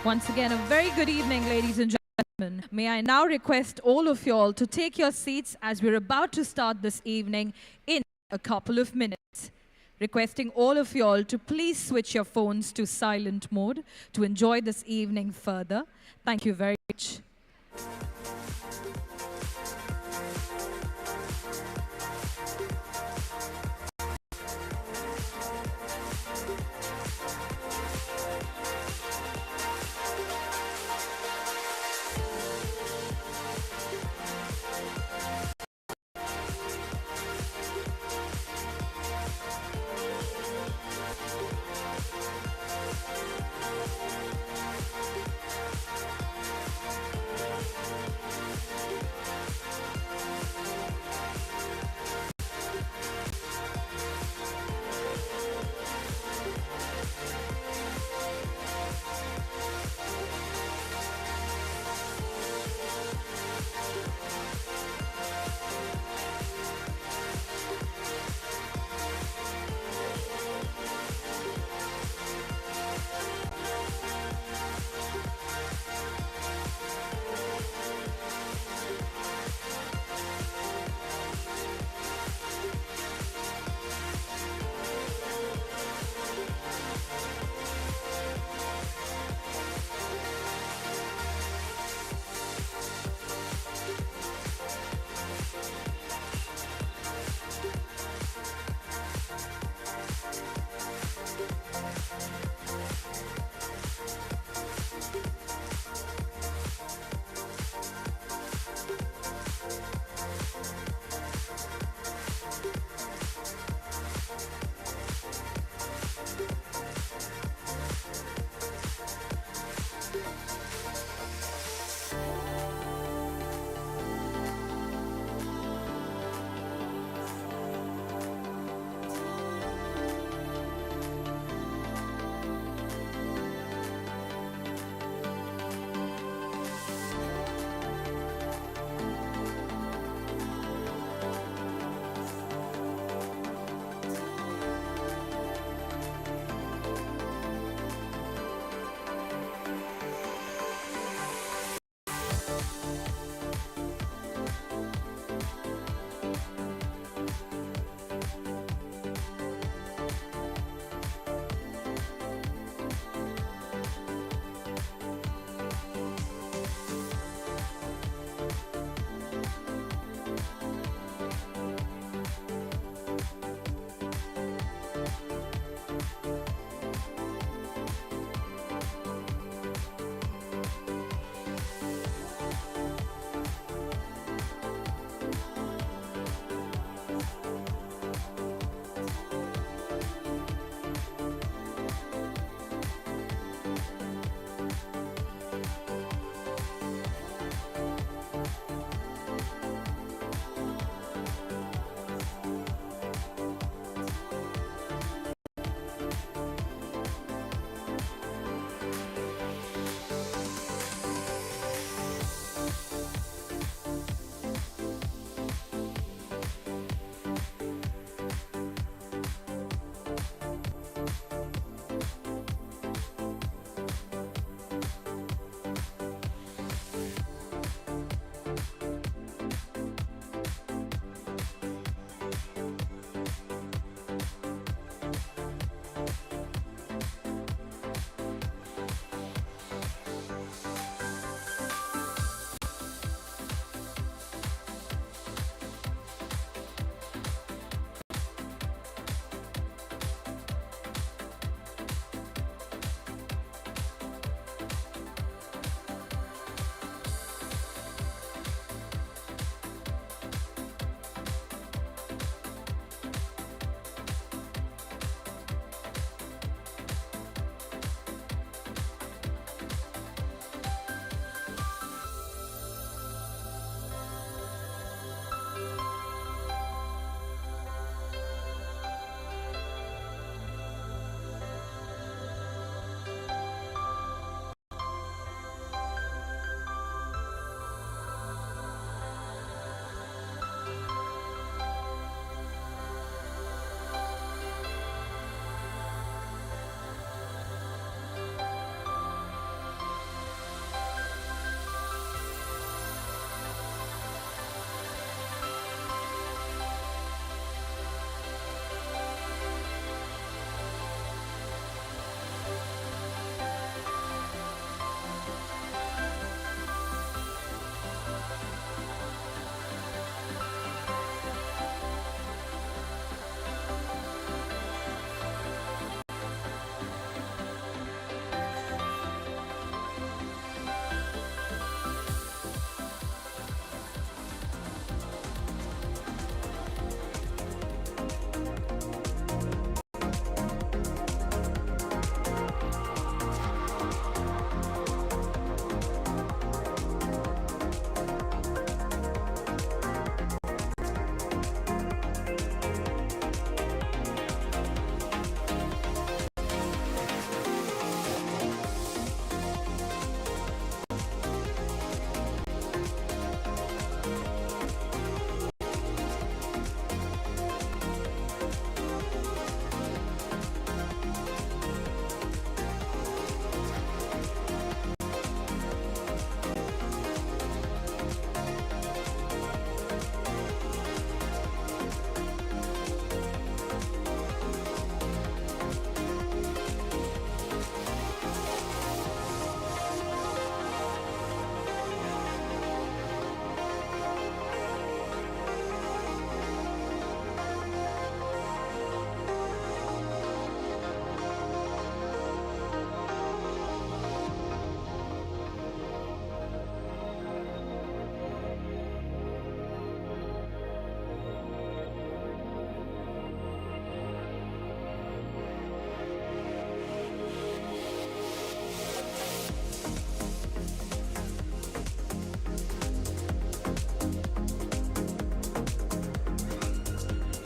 Once again, a very good evening, ladies and gentlemen. May I now request all of you all to take your seats as we're about to start this evening in a couple of minutes. Requesting all of you all to please switch your phones to silent mode to enjoy this evening further. Thank you very much.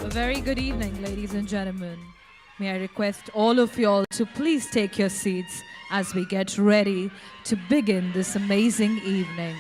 A very good evening, ladies and gentlemen. May I request all of you all to please take your seats as we get ready to begin this amazing evening.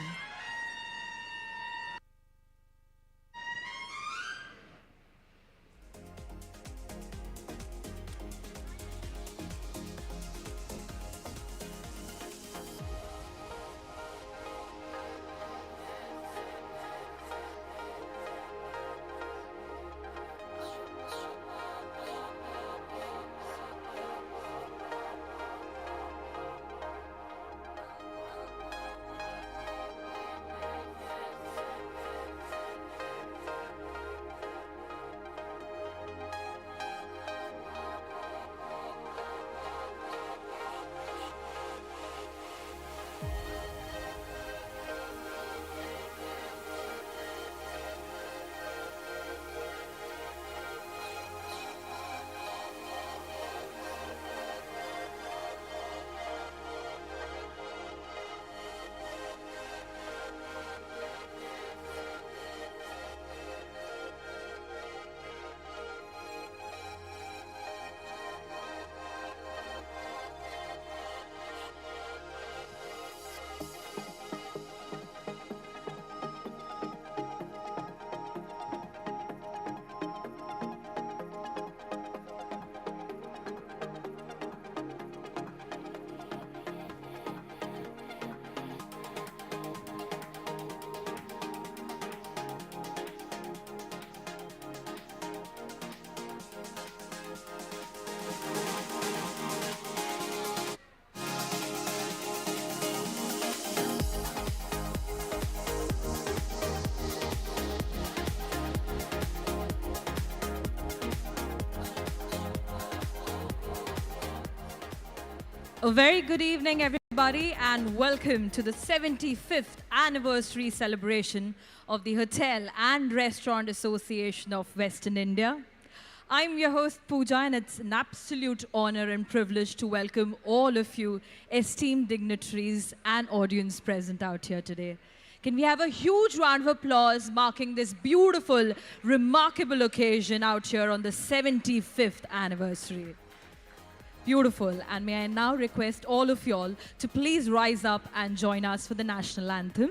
A very good evening, everybody, and welcome to the 75th anniversary celebration of the Hotel and Restaurant Association of Western India. I'm your host, Pooja, and it's an absolute honor and privilege to welcome all of you esteemed dignitaries and audience present out here today. Can we have a huge round of applause marking this beautiful, remarkable occasion out here on the 75th anniversary? Beautiful. And may I now request all of you all to please rise up and join us for the national anthem.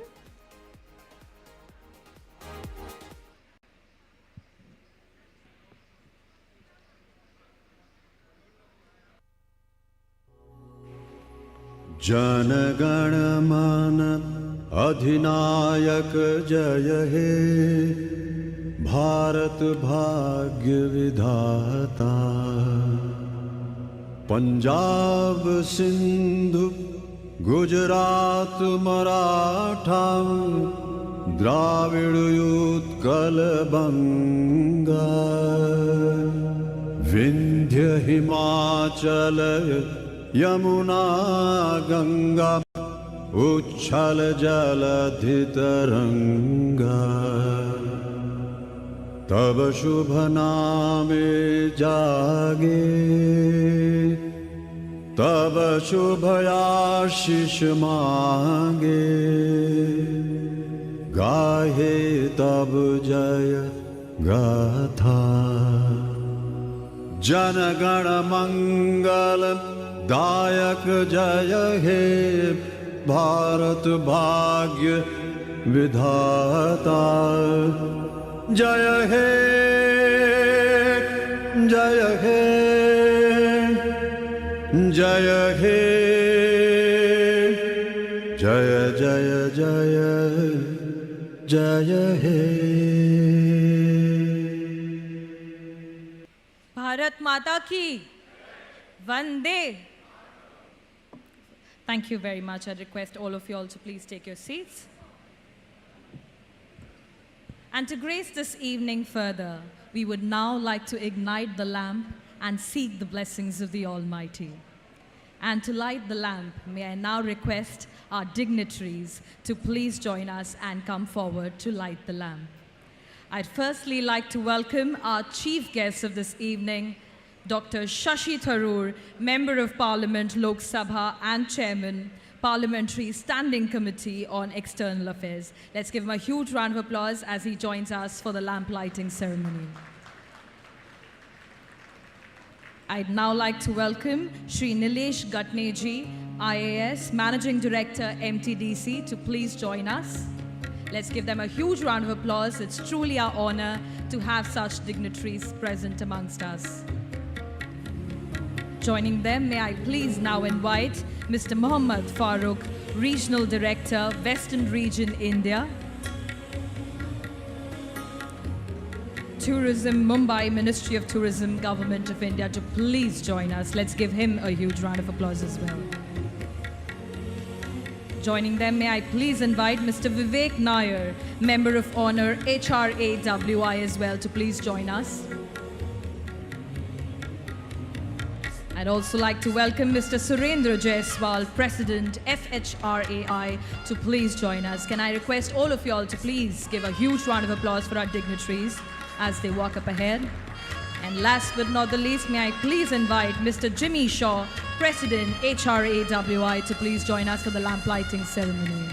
Jana Gana Mana Adhinayak Jaya He Bharat Bhagya Vidhata Punjab Sindhu Gujarat Maratha Dravid Utkal Banga Vindhya Himachal Yamuna Ganga Uchchal Jaladhitaranga Tab Shubha Name Jage Tab Shubhayashish Mange Gahe Tab Jaya Gatha Jana Gana Mangalam Dayak Jaya He Bharat Bhagya Vidhata Jaya He Jaya He Jaya He Jaya Jaya Jaya Jaya He Bharat Mata Ki Vande. Thank you very much. I request all of you all to please take your seats. And to grace this evening further, we would now like to ignite the lamp and seek the blessings of the Almighty. And to light the lamp, may I now request our dignitaries to please join us and come forward to light the lamp. I'd firstly like to welcome our chief guest of this evening, Dr. Shashi Tharoor, Member of Parliament, Lok Sabha and Chairman, Parliamentary Standing Committee on External Affairs. Let's give him a huge round of applause as he joins us for the lamp lighting ceremony. I'd now like to welcome Shri Nilesh Gatneji, IAS, Managing Director, MTDC, to please join us. Let's give them a huge round of applause. It's truly our honor to have such dignitaries present amongst us. Joining them, may I please now invite Mr. Mohammad Farooq, Regional Director, Western Region, India. Tourism, Mumbai, Ministry of Tourism, Government of India, to please join us. Let's give him a huge round of applause as well. Joining them, may I please invite Mr. Vivek Nair, Member of Honor, HRAWI as well, to please join us. I'd also like to welcome Mr. Surendra Jaiswal, President, FHRAI, to please join us. Can I request all of you all to please give a huge round of applause for our dignitaries as they walk up ahead. And last but not the least, may I please invite Mr. Jimmy Shaw, President, HRAWI, to please join us for the lamp lighting ceremony.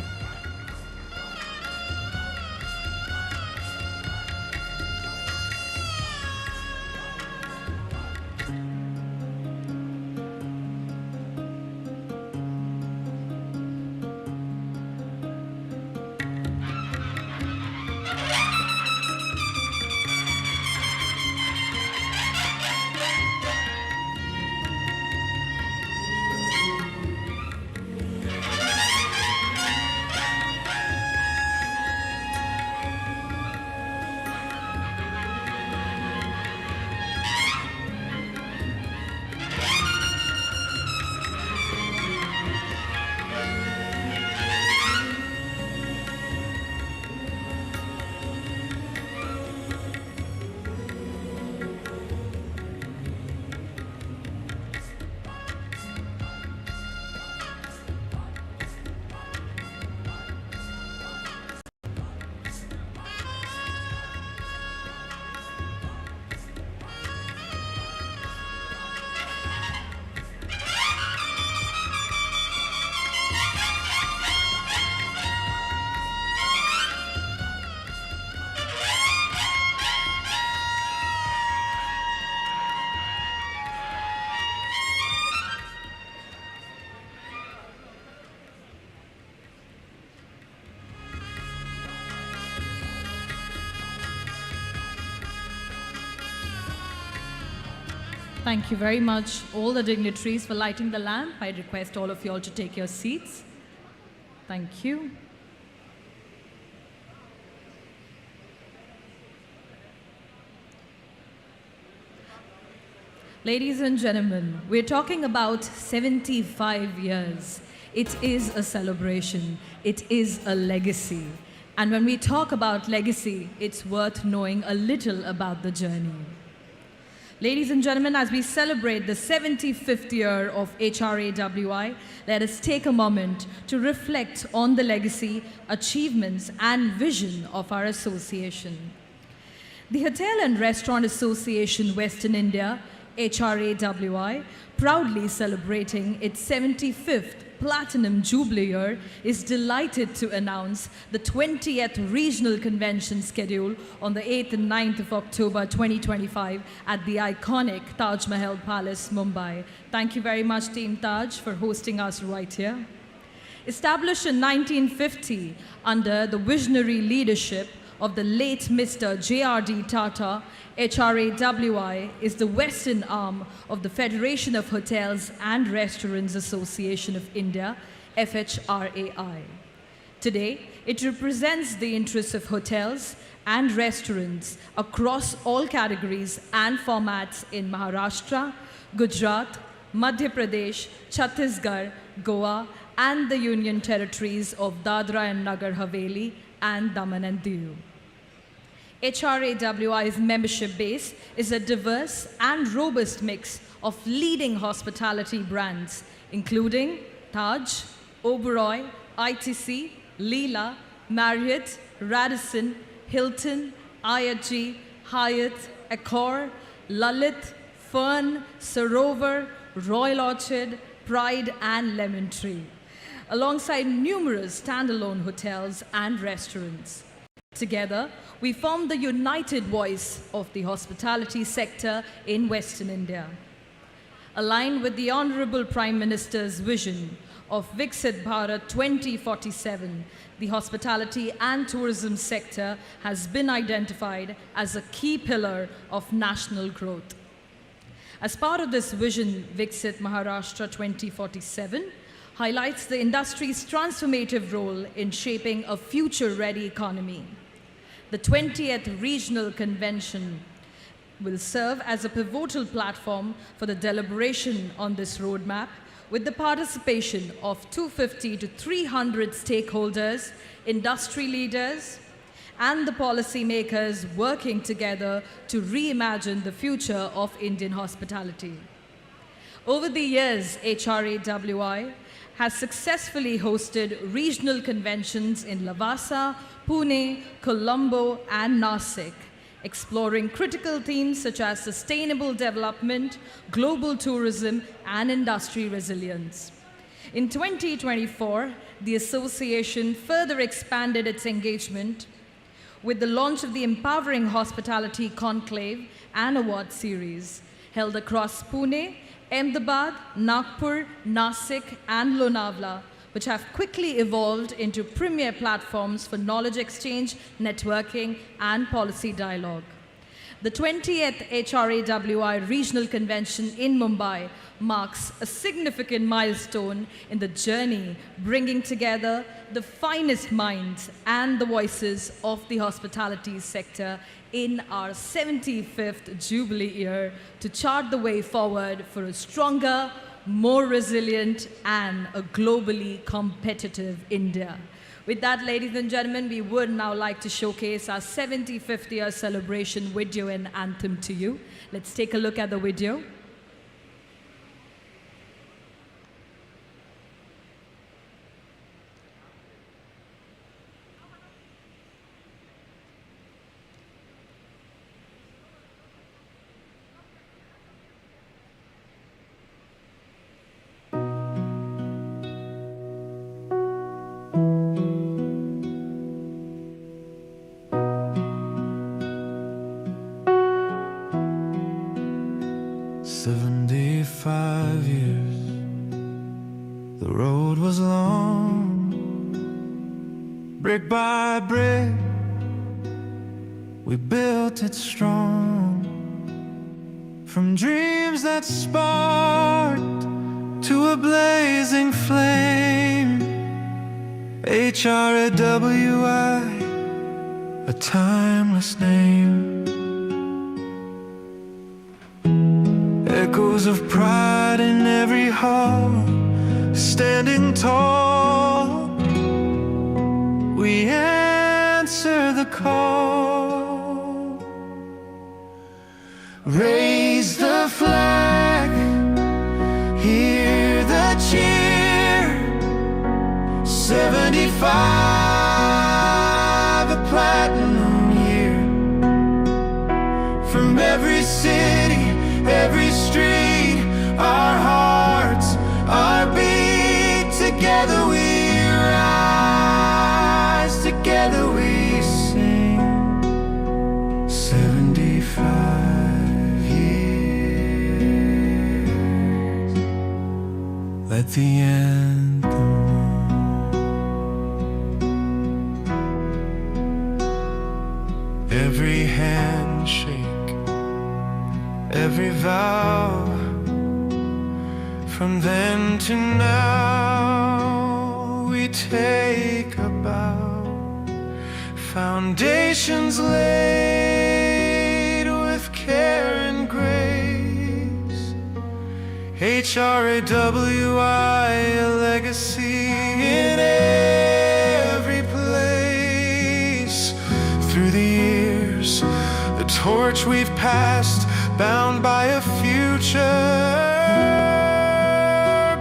Thank you very much, all the dignitaries, for lighting the lamp. I request all of you all to take your seats. Thank you. Ladies and gentlemen, we're talking about 75 years. It is a celebration. It is a legacy. And when we talk about legacy, it's worth knowing a little about the journey. Ladies and gentlemen, as we celebrate the 75th year of HRAWI, let us take a moment to reflect on the legacy, achievements, and vision of our association. The Hotel and Restaurant Association Western India, HRAWI, proudly celebrating its 75th Platinum Jubilee year, is delighted to announce the 20th Regional Convention schedule on the 8th and 9th of October 2025 at the iconic Taj Mahal Palace, Mumbai. Thank you very much, Team Taj, for hosting us right here. Established in 1950 under the visionary leadership of the late Mr. J.R.D. Tata, HRAWI is the western arm of the Federation of Hotels and Restaurants Association of India, FHRAI. Today, it represents the interests of hotels and restaurants across all categories and formats in Maharashtra, Gujarat, Madhya Pradesh, Chhattisgarh, Goa, and the Union Territories of Dadra and Nagar Haveli and Daman and Diu. HRAWI's membership base is a diverse and robust mix of leading hospitality brands, including Taj, Oberoi, ITC, Leela, Marriott, Radisson, Hilton, IHG, Hyatt, Accor, Lalit, Fern, Sarovar, Royal Orchard, Pride, and Lemon Tree, alongside numerous standalone hotels and restaurants. Together, we form the united voice of the hospitality sector in Western India. aligned with the Honorable Prime Minister's vision of Viksit Bharat 2047, the hospitality and tourism sector has been identified as a key pillar of national growth. As part of this vision, Viksit Maharashtra 2047 highlights the industry's transformative role in shaping a future-ready economy. The 20th Regional Convention will serve as a pivotal platform for the deliberation on this roadmap, with the participation of 250 to 300 stakeholders, industry leaders, and the policymakers working together to reimagine the future of Indian hospitality. Over the years, HRAWI has successfully hosted regional conventions in Lavasa, Pune, Colombo, and Nasik, exploring critical themes such as sustainable development, global tourism, and industry resilience. In 2024, the association further expanded its engagement with the launch of the Empowering Hospitality Conclave and Award Series, held across Pune, Ahmedabad, Nagpur, Nasik, and Lonavala, which have quickly evolved into premier platforms for knowledge exchange, networking, and policy dialogue. The 20th HRAWI Regional Convention in Mumbai marks a significant milestone in the journey, bringing together the finest minds and the voices of the hospitality sector in our 75th Jubilee year to chart the way forward for a stronger, more resilient, and a globally competitive India. With that, ladies and gentlemen, we would now like to showcase our 75th year celebration video and anthem to you. Let's take a look at the video. The road was long, brick by brick, we built it strong. From dreams that sparked to a blazing flame, HRAWI, a timeless name. Echoes of pride in every heart, standing tall, we answer the call. Raise the flag, hear the cheer. 75, a platinum year. From every city, every street, our hearts are beat. Together we rise, together we sing. 75 years. Let the anthem run. Every handshake, every vow, from then to now, we take a bow. Foundations laid with care and grace. HRAWI, a legacy in every place. Through the years, the torch we've passed, bound by a future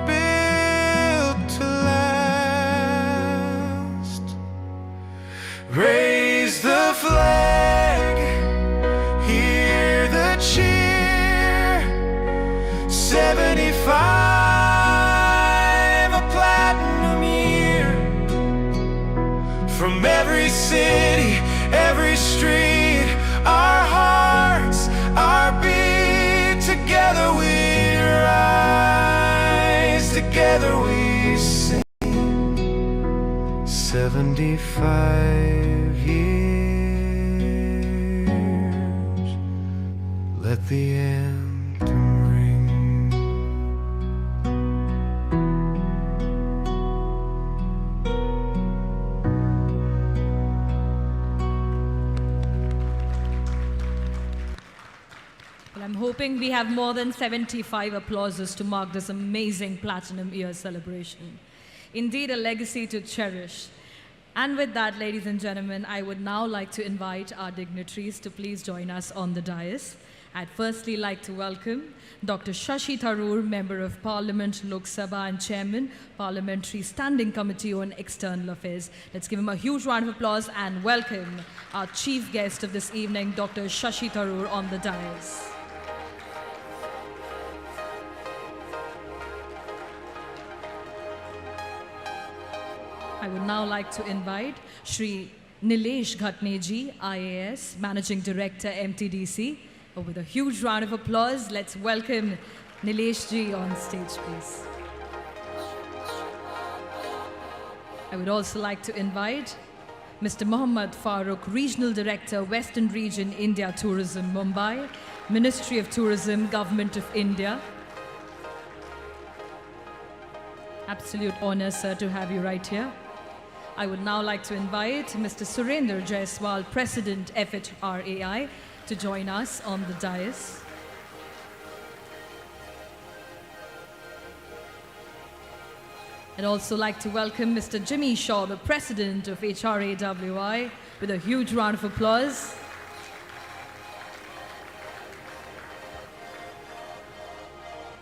built to last. Raise the flag, hear the cheer. 75, a platinum year. From every city, every street, our hearts are beat. Together we rise. 75 years. Let the anthem ring. Well, I'm hoping we have more than 75 applauses to mark this amazing Platinum Year celebration. Indeed, a legacy to cherish. And with that, ladies and gentlemen, I would now like to invite our dignitaries to please join us on the dais. I'd firstly like to welcome Dr. Shashi Tharoor, Member of Parliament, Lok Sabha and Chairman, Parliamentary Standing Committee on External Affairs. Let's give him a huge round of applause and welcome our chief guest of this evening, Dr. Shashi Tharoor, on the dais. I would now like to invite Shri Nilesh Ghatne ji, IAS, Managing Director, MTDC. With a huge round of applause, let's welcome Nilesh ji on stage, please. I would also like to invite Mr. Mohammad Farooq, Regional Director, Western Region, India Tourism, Mumbai, Ministry of Tourism, Government of India. Absolute honor, sir, to have you right here. I would now like to invite Mr. Surendra Jaiswal, President, FHRAI, to join us on the dais. I'd also like to welcome Mr. Jimmy Shaw, the President of HRAWI, with a huge round of applause.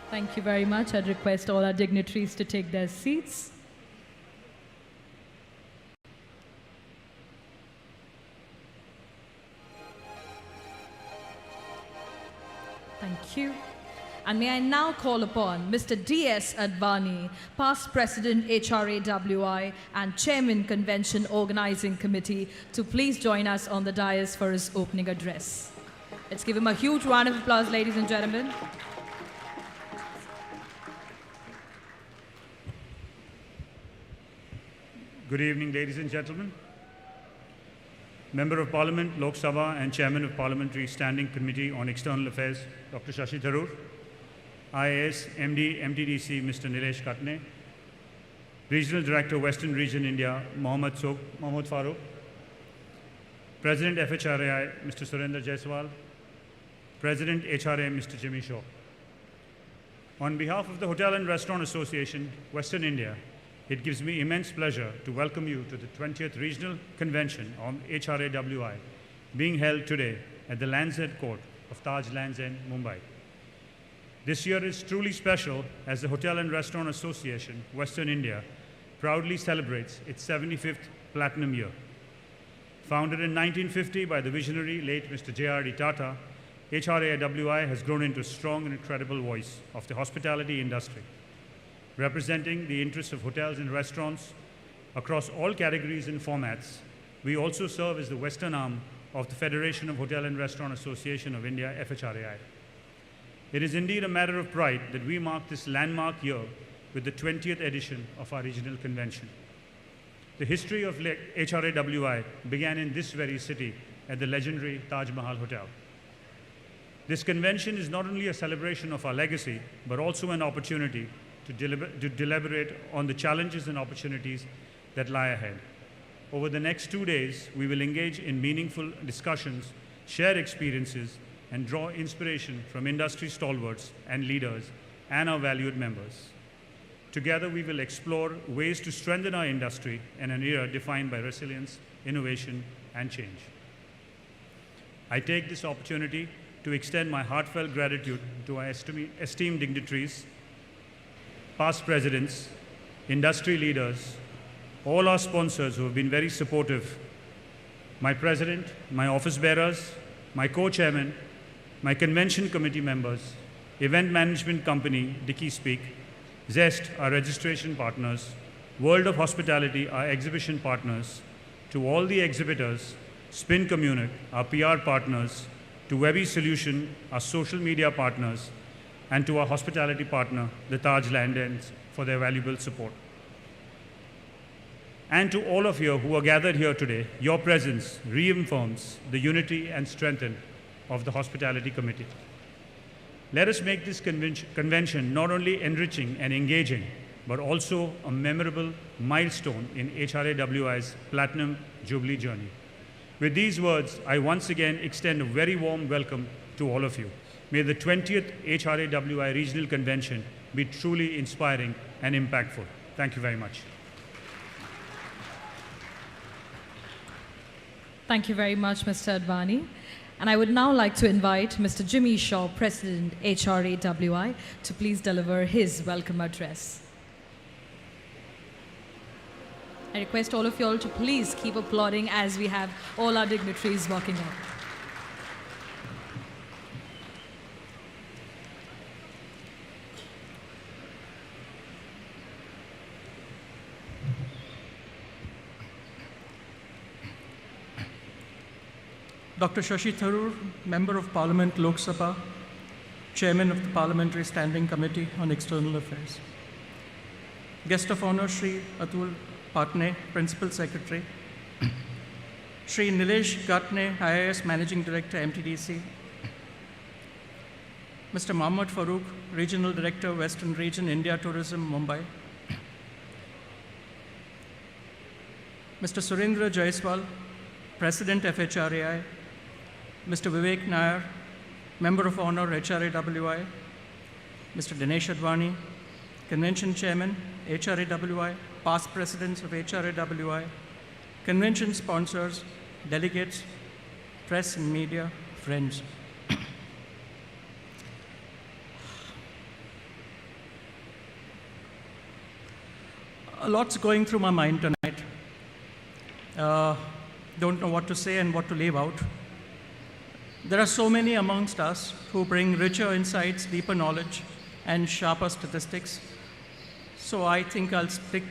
Thank you very much. I'd request all our dignitaries to take their seats. Thank you. And may I now call upon Mr. D.S. Advani, past President HRAWI and Chairman Convention Organizing Committee, to please join us on the dais for his opening address. Let's give him a huge round of applause, ladies and gentlemen. Good evening, ladies and gentlemen. Member of Parliament, Lok Sabha and Chairman of Parliamentary Standing Committee on External Affairs, Dr. Shashi Tharoor, IAS, MD, MTDC, Mr. Nilesh Ghatne, Regional Director, Western Region, India, Mohammad Farooq, President, FHRAI, Mr. Surendra Jaiswal, President, HRA, Mr. Jimmy Shaw. On behalf of the Hotel and Restaurant Association, Western India, it gives me immense pleasure to welcome you to the 20th Regional Convention on HRAWI, being held today at the Land's End Court of Taj Land's End, Mumbai. This year is truly special as the Hotel and Restaurant Association, Western India, proudly celebrates its 75th Platinum Year. Founded in 1950 by the visionary late Mr. J.R.D. Tata, HRAWI has grown into a strong and credible voice of the hospitality industry, representing the interests of hotels and restaurants across all categories and formats. We also serve as the Western arm of the Federation of Hotel and Restaurant Association of India, FHRAI. It is indeed a matter of pride that we mark this landmark year with the 20th edition of our regional convention. The history of HRAWI began in this very city at the legendary Taj Mahal Hotel. This convention is not only a celebration of our legacy, but also an opportunity to deliberate on the challenges and opportunities that lie ahead. Over the next 2 days, we will engage in meaningful discussions, share experiences, and draw inspiration from industry stalwarts and leaders and our valued members. Together, we will explore ways to strengthen our industry in an era defined by resilience, innovation, and change. I take this opportunity to extend my heartfelt gratitude to our esteemed dignitaries, past presidents, industry leaders, all our sponsors who have been very supportive, my president, my office bearers, my co-chairman, my convention committee members, event management company, Dicky Speak, Zest, our registration partners, World of Hospitality, our exhibition partners, to all the exhibitors, Spin Community, our PR partners, to Webby Solution, our social media partners, and to our hospitality partner, the Taj Land Ends, for their valuable support. And to all of you who are gathered here today, your presence reaffirms the unity and strength of the Hospitality Committee. Let us make this convention not only enriching and engaging, but also a memorable milestone in HRAWI's Platinum Jubilee journey. With these words, I once again extend a very warm welcome to all of you. May the 20th HRAWI Regional Convention be truly inspiring and impactful. Thank you very much. Thank you very much, Mr. Advani. And I would now like to invite Mr. Jimmy Shaw, President, HRAWI, to please deliver his welcome address. I request all of you all to please keep applauding as we have all our dignitaries walking up. Dr. Shashi Tharoor, Member of Parliament, Lok Sabha, Chairman of the Parliamentary Standing Committee on External Affairs. Guest of Honor, Shri Atul Patne, Principal Secretary. Shri Nilesh Gatne, IAS Managing Director, MTDC. Mr. Mohammad Farooq, Regional Director, Western Region, India Tourism, Mumbai. Mr. Surendra Jaiswal, President FHRAI. Mr. Vivek Nair, Member of Honor, HRAWI. Mr. Dinesh Advani, Convention Chairman, HRAWI, past Presidents of HRAWI, Convention sponsors, delegates, press and media, friends. A lot's going through my mind tonight. Don't know what to say and what to leave out. There are so many amongst us who bring richer insights, deeper knowledge, and sharper statistics. So I think I'll stick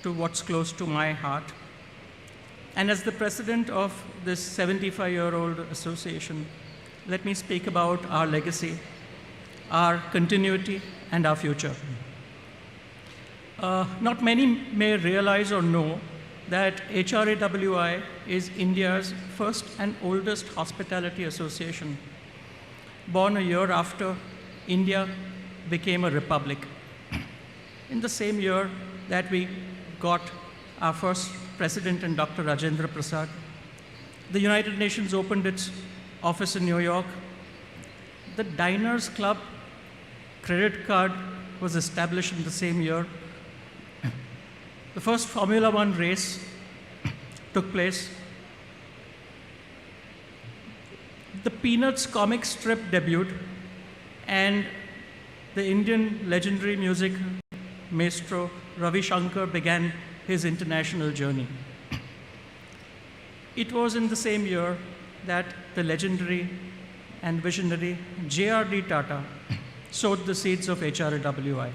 to what's close to my heart. And as the president of this 75-year-old association, let me speak about our legacy, our continuity, and our future. Not many may realize or know that HRAWI is India's first and oldest hospitality association, born a year after India became a republic. In the same year that we got our first president in Dr. Rajendra Prasad, the United Nations opened its office in New York. The Diners Club credit card was established in the same year. The first Formula One race took place. The Peanuts comic strip debuted, and the Indian legendary music maestro Ravi Shankar began his international journey. It was in the same year that the legendary and visionary J.R.D. Tata sowed the seeds of HRAWI.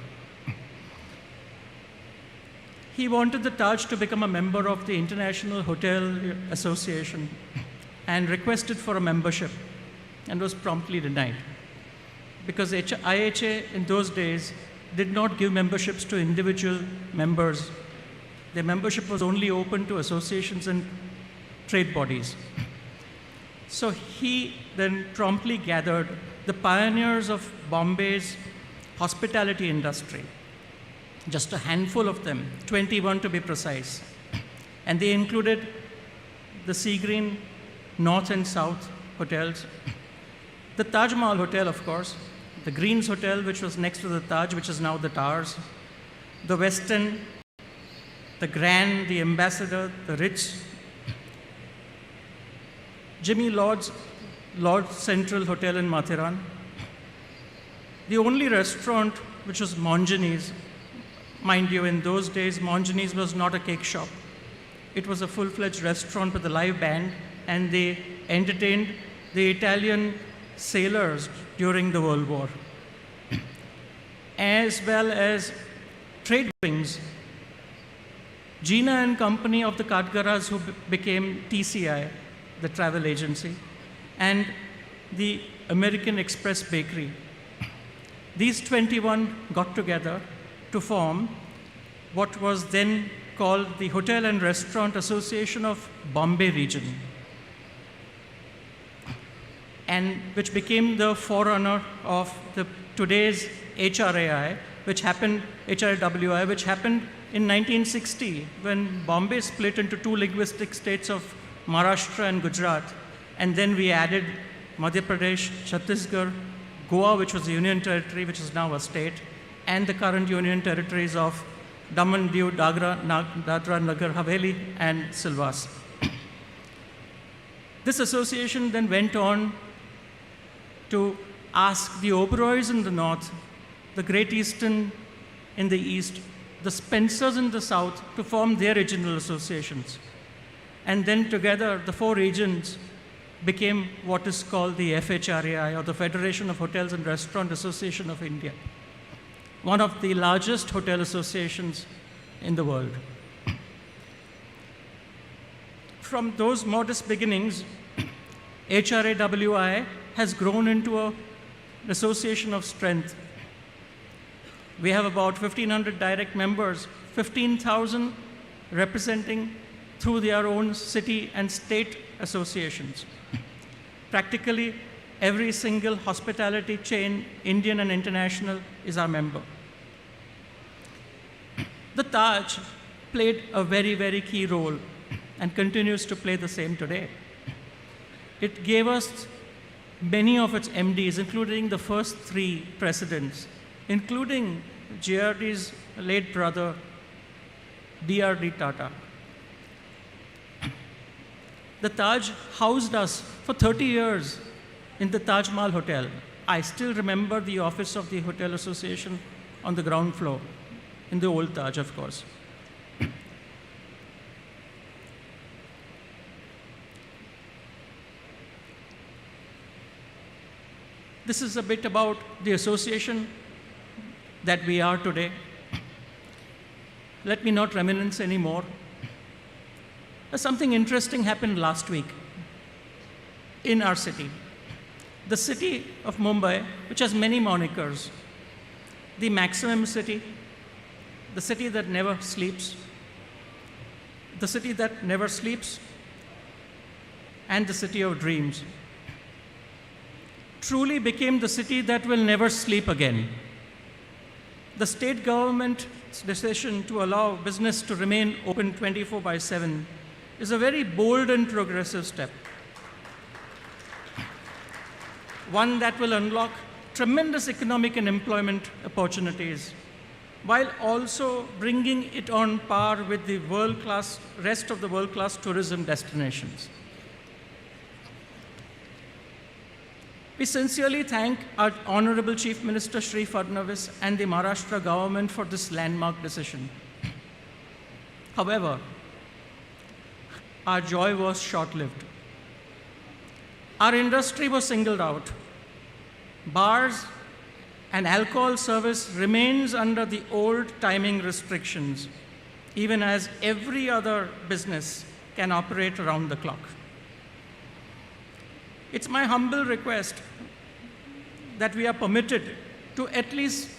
He wanted the Taj to become a member of the International Hotel Association and requested for a membership and was promptly denied because IHA in those days did not give memberships to individual members. Their membership was only open to associations and trade bodies. So he then promptly gathered the pioneers of Bombay's hospitality industry, just a handful of them, 21 to be precise. And they included the Sea Green North and South hotels, the Taj Mahal Hotel, of course, the Greens Hotel, which was next to the Taj, which is now the Towers, the Westin, the Grand, the Ambassador, the Ritz, Jimmy Lord's Central Hotel in Mathiran, the only restaurant which was Monjani's. Mind you, in those days, Monjani's was not a cake shop. It was a full-fledged restaurant with a live band, and they entertained the Italian sailors during the World War, as well as trade wings. Gina and Company of the Katgaras, who became TCI, the travel agency, and the American Express Bakery. These 21 got together to form what was then called the Hotel and Restaurant Association of Bombay Region, and which became the forerunner of today's HRAI, which happened in 1960 when Bombay split into two linguistic states of Maharashtra and Gujarat, and then we added Madhya Pradesh, Chhattisgarh, Goa, which was a union territory, which is now a state, and the current union territories of Daman, Diu, Dadra, Nagar Haveli, and Silvas. This association then went on to ask the Oberois in the north, the Great Eastern in the east, the Spencers in the south to form their regional associations. And then together, the four regions became what is called the FHRAI, or the Federation of Hotels and Restaurant Association of India, one of the largest hotel associations in the world. From those modest beginnings, HRAWI has grown into an association of strength. We have about 1,500 direct members, 15,000 representing through their own city and state associations. Practically every single hospitality chain, Indian and international, is our member. The Taj played a very, very key role and continues to play the same today. It gave us many of its MDs, including the first three presidents, including GRD's late brother, DRD Tata. The Taj housed us for 30 years in the Taj Mahal Hotel. I still remember the office of the Hotel Association on the ground floor, in the old Taj, of course. This is a bit about the association that we are today. Let me not reminisce anymore. Something interesting happened last week in our city. The city of Mumbai, which has many monikers, the maximum city, the city that never sleeps, the city that never sleeps, and the city of dreams, truly became the city that will never sleep again. The state government's decision to allow business to remain open 24/7 is a very bold and progressive step. One that will unlock tremendous economic and employment opportunities, while also bringing it on par with the rest of the world-class tourism destinations. We sincerely thank our Honorable Chief Minister Shri Fadnavis and the Maharashtra government for this landmark decision. However, our joy was short-lived. Our industry was singled out. Bars and alcohol service remains under the old timing restrictions, even as every other business can operate around the clock. It's my humble request that we are permitted to at least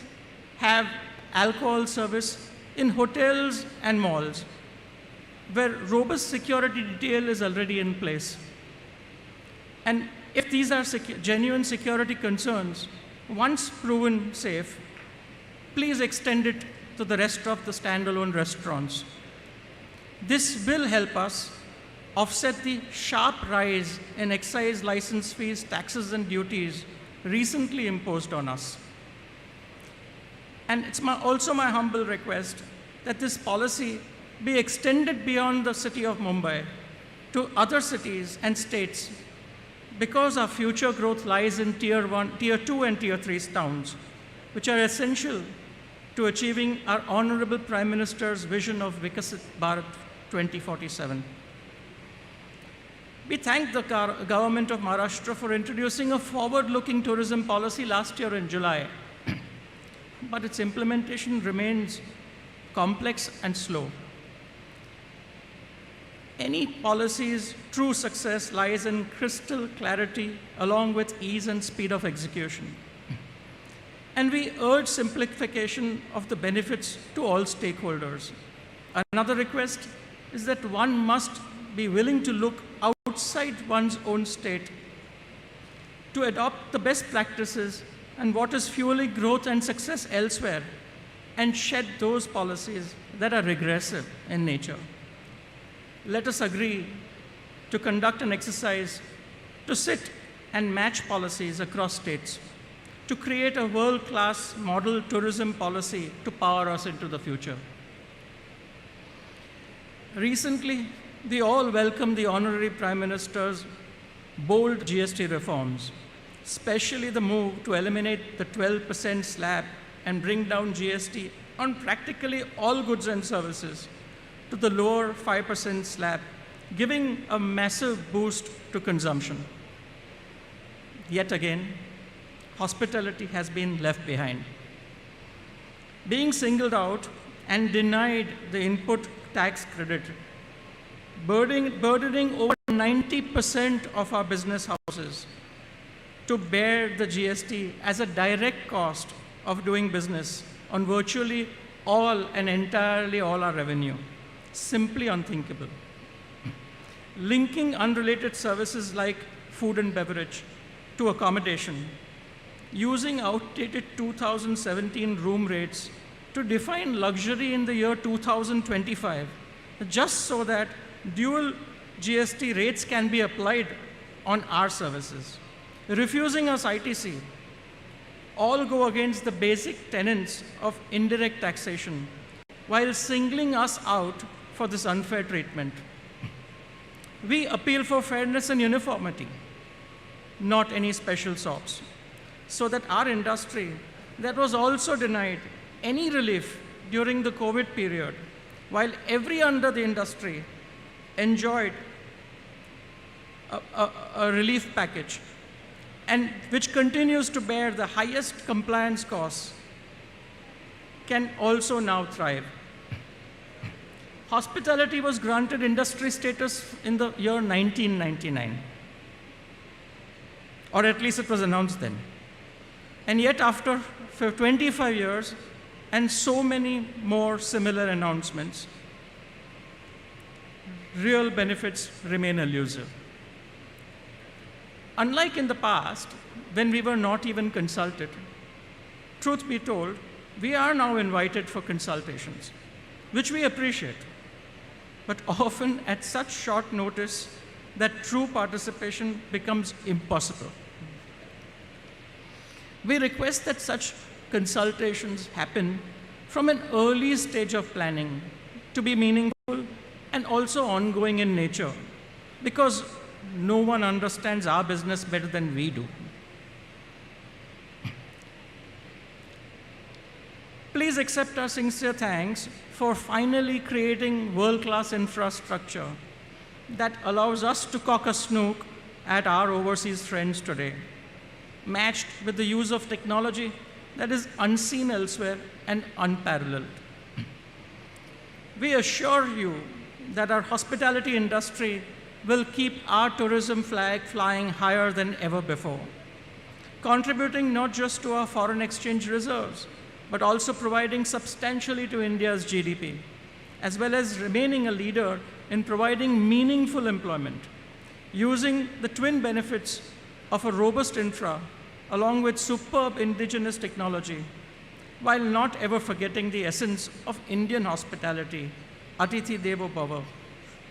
have alcohol service in hotels and malls, where robust security detail is already in place. And if these are genuine security concerns, once proven safe, please extend it to the rest of the standalone restaurants. This will help us offset the sharp rise in excise license fees, taxes, and duties recently imposed on us. And it's also my humble request that this policy be extended beyond the city of Mumbai to other cities and states, because our future growth lies in Tier 1, Tier 2, and Tier 3 towns, which are essential to achieving our Honorable Prime Minister's vision of Vikasit Bharat 2047. We thank the government of Maharashtra for introducing a forward-looking tourism policy last year in July, but its implementation remains complex and slow. Any policy's true success lies in crystal clarity along with ease and speed of execution. And we urge simplification of the benefits to all stakeholders. Another request is that one must be willing to look outside one's own state to adopt the best practices and what is fueling growth and success elsewhere, and shed those policies that are regressive in nature. Let us agree to conduct an exercise to sit and match policies across states, to create a world-class model tourism policy to power us into the future. Recently, we all welcomed the Honorary Prime Minister's bold GST reforms, especially the move to eliminate the 12% slab and bring down GST on practically all goods and services to the lower 5% slab, giving a massive boost to consumption. Yet again, hospitality has been left behind. Being singled out and denied the input tax credit, burdening over 90% of our business houses to bear the GST as a direct cost of doing business on virtually all and entirely all our revenue. Simply unthinkable. Linking unrelated services like food and beverage to accommodation, using outdated 2017 room rates to define luxury in the year 2025, just so that dual GST rates can be applied on our services. Refusing us ITC, all go against the basic tenets of indirect taxation, while singling us out for this unfair treatment. We appeal for fairness and uniformity, not any special sorts, so that our industry that was also denied any relief during the COVID period, while every under the industry enjoyed a relief package, and which continues to bear the highest compliance costs, can also now thrive. Hospitality was granted industry status in the year 1999, or at least it was announced then. And yet after 25 years and so many more similar announcements, real benefits remain elusive. Unlike in the past, when we were not even consulted, truth be told, we are now invited for consultations, which we appreciate, but often at such short notice that true participation becomes impossible. We request that such consultations happen from an early stage of planning to be meaningful and also ongoing in nature, because no one understands our business better than we do. Please accept our sincere thanks for finally creating world-class infrastructure that allows us to cock a snook at our overseas friends today, matched with the use of technology that is unseen elsewhere and unparalleled. We assure you that our hospitality industry will keep our tourism flag flying higher than ever before, contributing not just to our foreign exchange reserves, but also providing substantially to India's GDP, as well as remaining a leader in providing meaningful employment, using the twin benefits of a robust infra along with superb indigenous technology, while not ever forgetting the essence of Indian hospitality, Atithi Devo Bhava,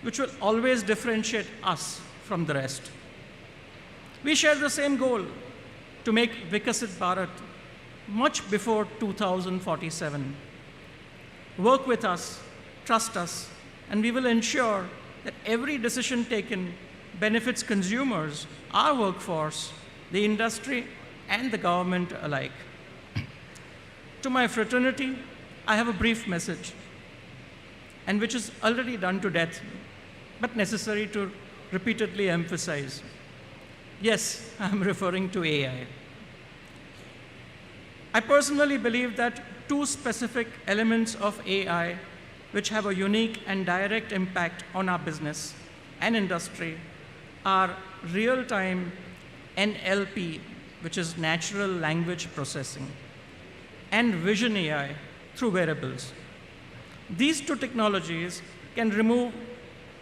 which will always differentiate us from the rest. We share the same goal to make Vikasit Bharat much before 2047. Work with us, trust us, and we will ensure that every decision taken benefits consumers, our workforce, the industry, and the government alike. To my fraternity, I have a brief message, and which is already done to death, but necessary to repeatedly emphasize. Yes, I'm referring to AI. I personally believe that two specific elements of AI which have a unique and direct impact on our business and industry are real-time NLP, which is natural language processing, and vision AI through wearables. These two technologies can remove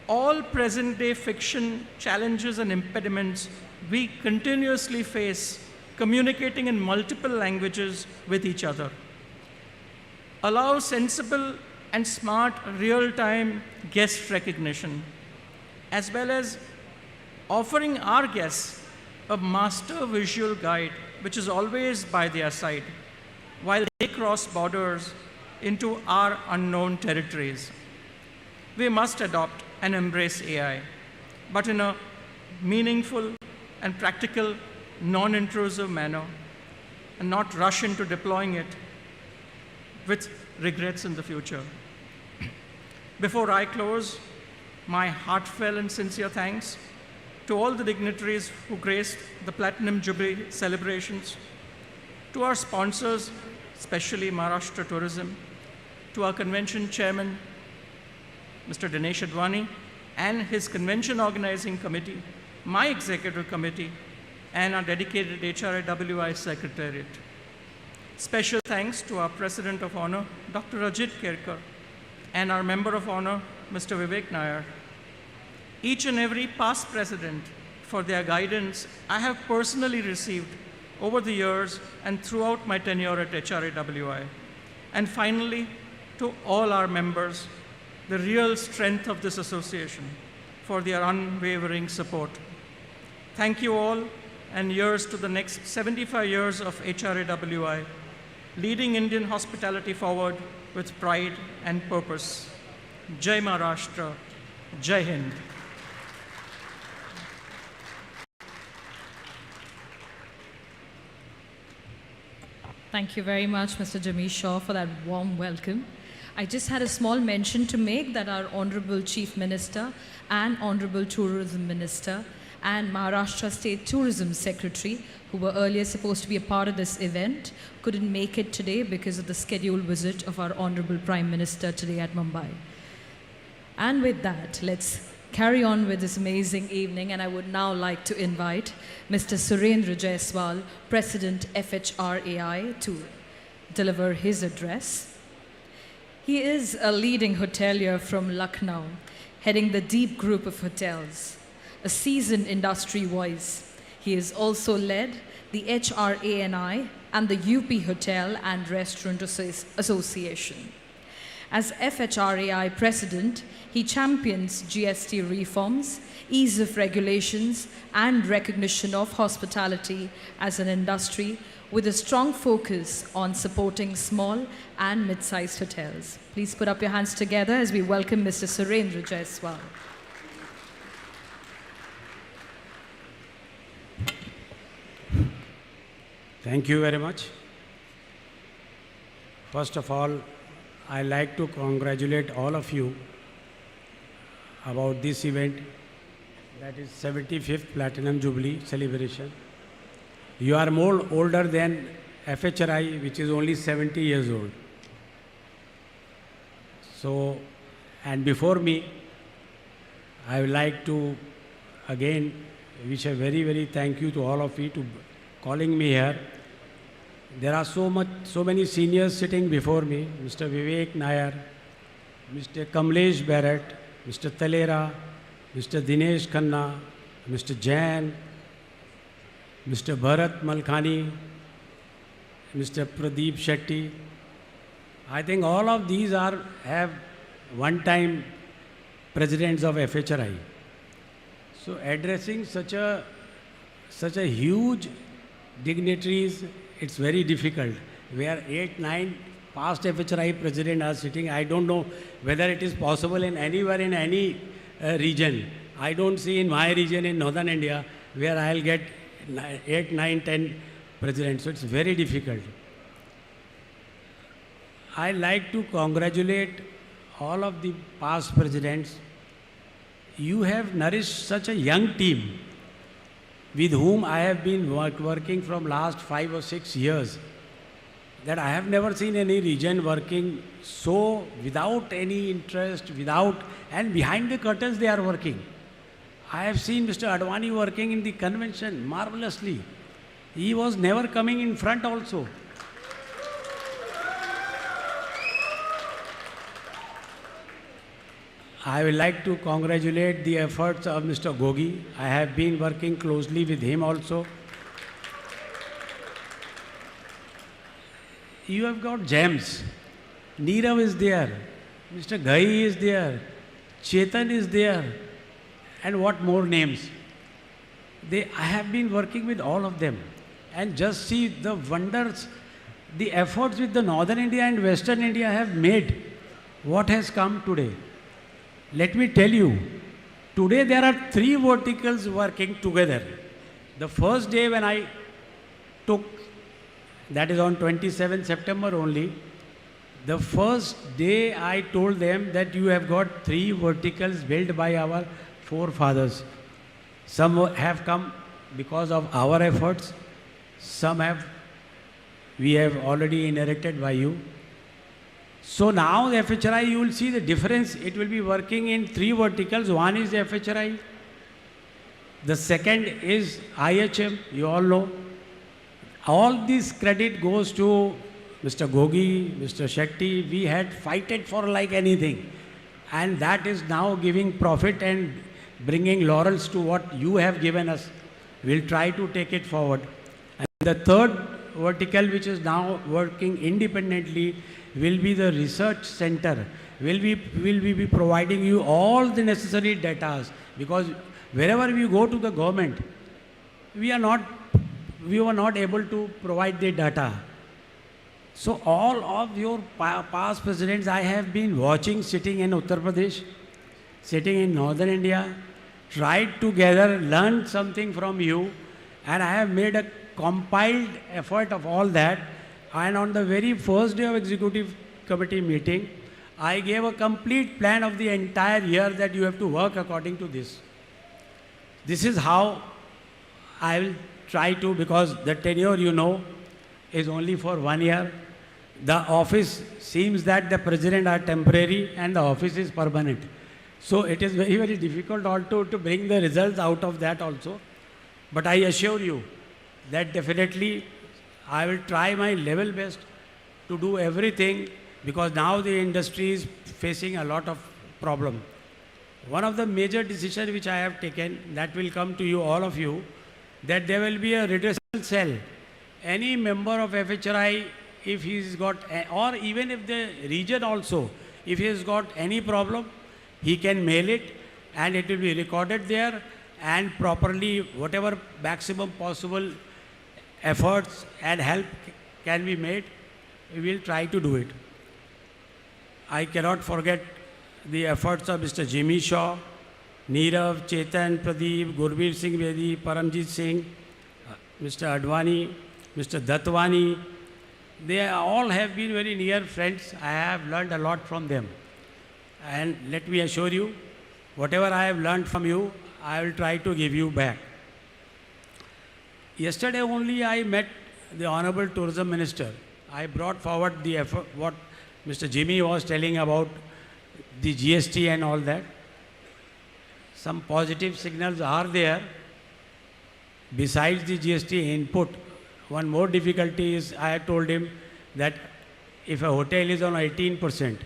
all present-day fiction challenges and impediments we continuously face communicating in multiple languages with each other. Allow sensible and smart real-time guest recognition, as well as offering our guests a master visual guide which is always by their side while they cross borders into our unknown territories. We must adopt and embrace AI, but in a meaningful and practical, non-intrusive manner, and not rush into deploying it with regrets in the future. Before I close, my heartfelt and sincere thanks to all the dignitaries who graced the Platinum Jubilee celebrations, to our sponsors, especially Maharashtra Tourism, to our convention chairman, Mr. Dinesh Advani, and his convention organizing committee, my executive committee, and our dedicated HRAWI secretariat. Special thanks to our President of Honor, Dr. Ajit Kerkar, and our Member of Honor, Mr. Vivek Nair. Each and every past president for their guidance I have personally received over the years and throughout my tenure at HRAWI. And finally, to all our members, the real strength of this association, for their unwavering support. Thank you all, and here's to the next 75 years of HRAWI, leading Indian hospitality forward with pride and purpose. Jai Maharashtra, Jai Hind. Thank you very much, Mr. Jimmy Shaw, for that warm welcome. I just had a small mention to make that our Honorable Chief Minister and Honorable Tourism Minister and Maharashtra State Tourism Secretary, who were earlier supposed to be a part of this event, couldn't make it today because of the scheduled visit of our Honorable Prime Minister today at Mumbai. And with that, let's carry on with this amazing evening, and I would now like to invite Mr. Surendra Jaiswal, President FHRAI, to deliver his address. He is a leading hotelier from Lucknow, heading the Deep Group of hotels, a seasoned industry voice. He has also led the HRANI and the UP Hotel and Restaurant Association. As FHRAI President, he champions GST reforms, ease of regulations, and recognition of hospitality as an industry with a strong focus on supporting small and mid-sized hotels. Please put up your hands together as we welcome Mr. Surendra Jaiswal. Thank you very much. First of all, I'd like to congratulate all of you about this event, that is 75th Platinum Jubilee celebration. You are more older than FHRI, which is only 70 years old. So, and before me, I would like to again wish a very, very thank you to all of you to calling me here. There are so many seniors sitting before me, Mr. Vivek Nair, Mr. Kamlesh Barrett, Mr. Talera, Mr. Dinesh Khanna, Mr. Jain, Mr. Bharat Malkhani, Mr. Pradeep Shetty. I think all of these have one-time presidents of FHRI. So addressing such a huge dignitaries, it's very difficult. Where 8, 9 past FHRI presidents are sitting, I don't know whether it is possible in anywhere in any region. I don't see in my region in northern India where I'll get 8, 9, 10 presidents. So it's very difficult. I like to congratulate all of the past presidents. You have nourished such a young team with whom I have been working from last 5 or 6 years, that I have never seen any region working so without any interest, and behind the curtains they are working. I have seen Mr. Advani working in the convention marvelously. He was never coming in front also. I would like to congratulate the efforts of Mr. Gogi. I have been working closely with him also. You have got gems. Neerav is there, Mr. Ghai is there, Chetan is there, and what more names? I have been working with all of them, and just see the wonders, the efforts with the Northern India and Western India have made. What has come today? Let me tell you, today there are 3 verticals working together. The first day when I took, that is on 27 September only, the first day I told them that you have got 3 verticals built by our forefathers. Some have come because of our efforts, some we have already inherited by you. So now the FHRI, you will see the difference. It will be working in 3 verticals. One is the FHRI. The second is IHM, you all know. All this credit goes to Mr. Gogi, Mr. Shetty. We had fighted for like anything. And that is now giving profit and bringing laurels to what you have given us. We'll try to take it forward. And the third vertical, which is now working independently, will be the research center. Will we be providing you all the necessary data, because wherever we go to the government, we were not able to provide the data. So all of your past presidents I have been watching, sitting in Uttar Pradesh, sitting in Northern India, tried together, learned something from you, and I have made a compiled effort of all that. And on the very first day of executive committee meeting, I gave a complete plan of the entire year that you have to work according to this. This is how I will try to, because the tenure, you know, is only for 1 year. The office seems that the president are temporary and the office is permanent. So it is very, very difficult also to bring the results out of that also. But I assure you that definitely I will try my level best to do everything, because now the industry is facing a lot of problem. One of the major decisions which I have taken, that will come to you, all of you, that there will be a redressal cell. Any member of FHRI, if he's got, or even if the region also, if he has got any problem, he can mail it and it will be recorded there, and properly whatever maximum possible efforts and help can be made, we will try to do it. I cannot forget the efforts of Mr. Jimmy Shaw, Neerav, Chetan, Pradeep, Gurbir Singh Bedi, Paramjit Singh, Mr. Advani, Mr. Datwani. They all have been very near friends. I have learned a lot from them. And let me assure you, whatever I have learned from you, I will try to give you back. Yesterday only I met the Honorable Tourism Minister. I brought forward the effort, what Mr. Jimmy was telling about the GST and all that. Some positive signals are there. Besides the GST input, one more difficulty is, I have told him that if a hotel is on 18%,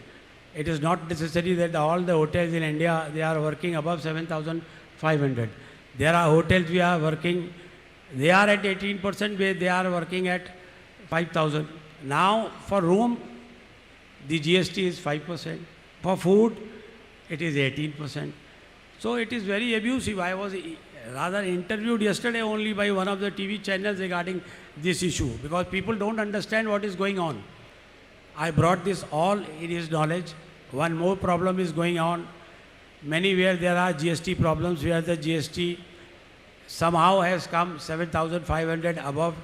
it is not necessary that all the hotels in India, they are working above 7,500. There are hotels we are working, they are at 18%, where they are working at 5,000. Now for room, the GST is 5%. For food, it is 18%. So it is very abusive. I was rather interviewed yesterday only by one of the TV channels regarding this issue, because people don't understand what is going on. I brought this all in his knowledge. One more problem is going on. Many where there are GST problems, where the GST somehow has come 7,500 above.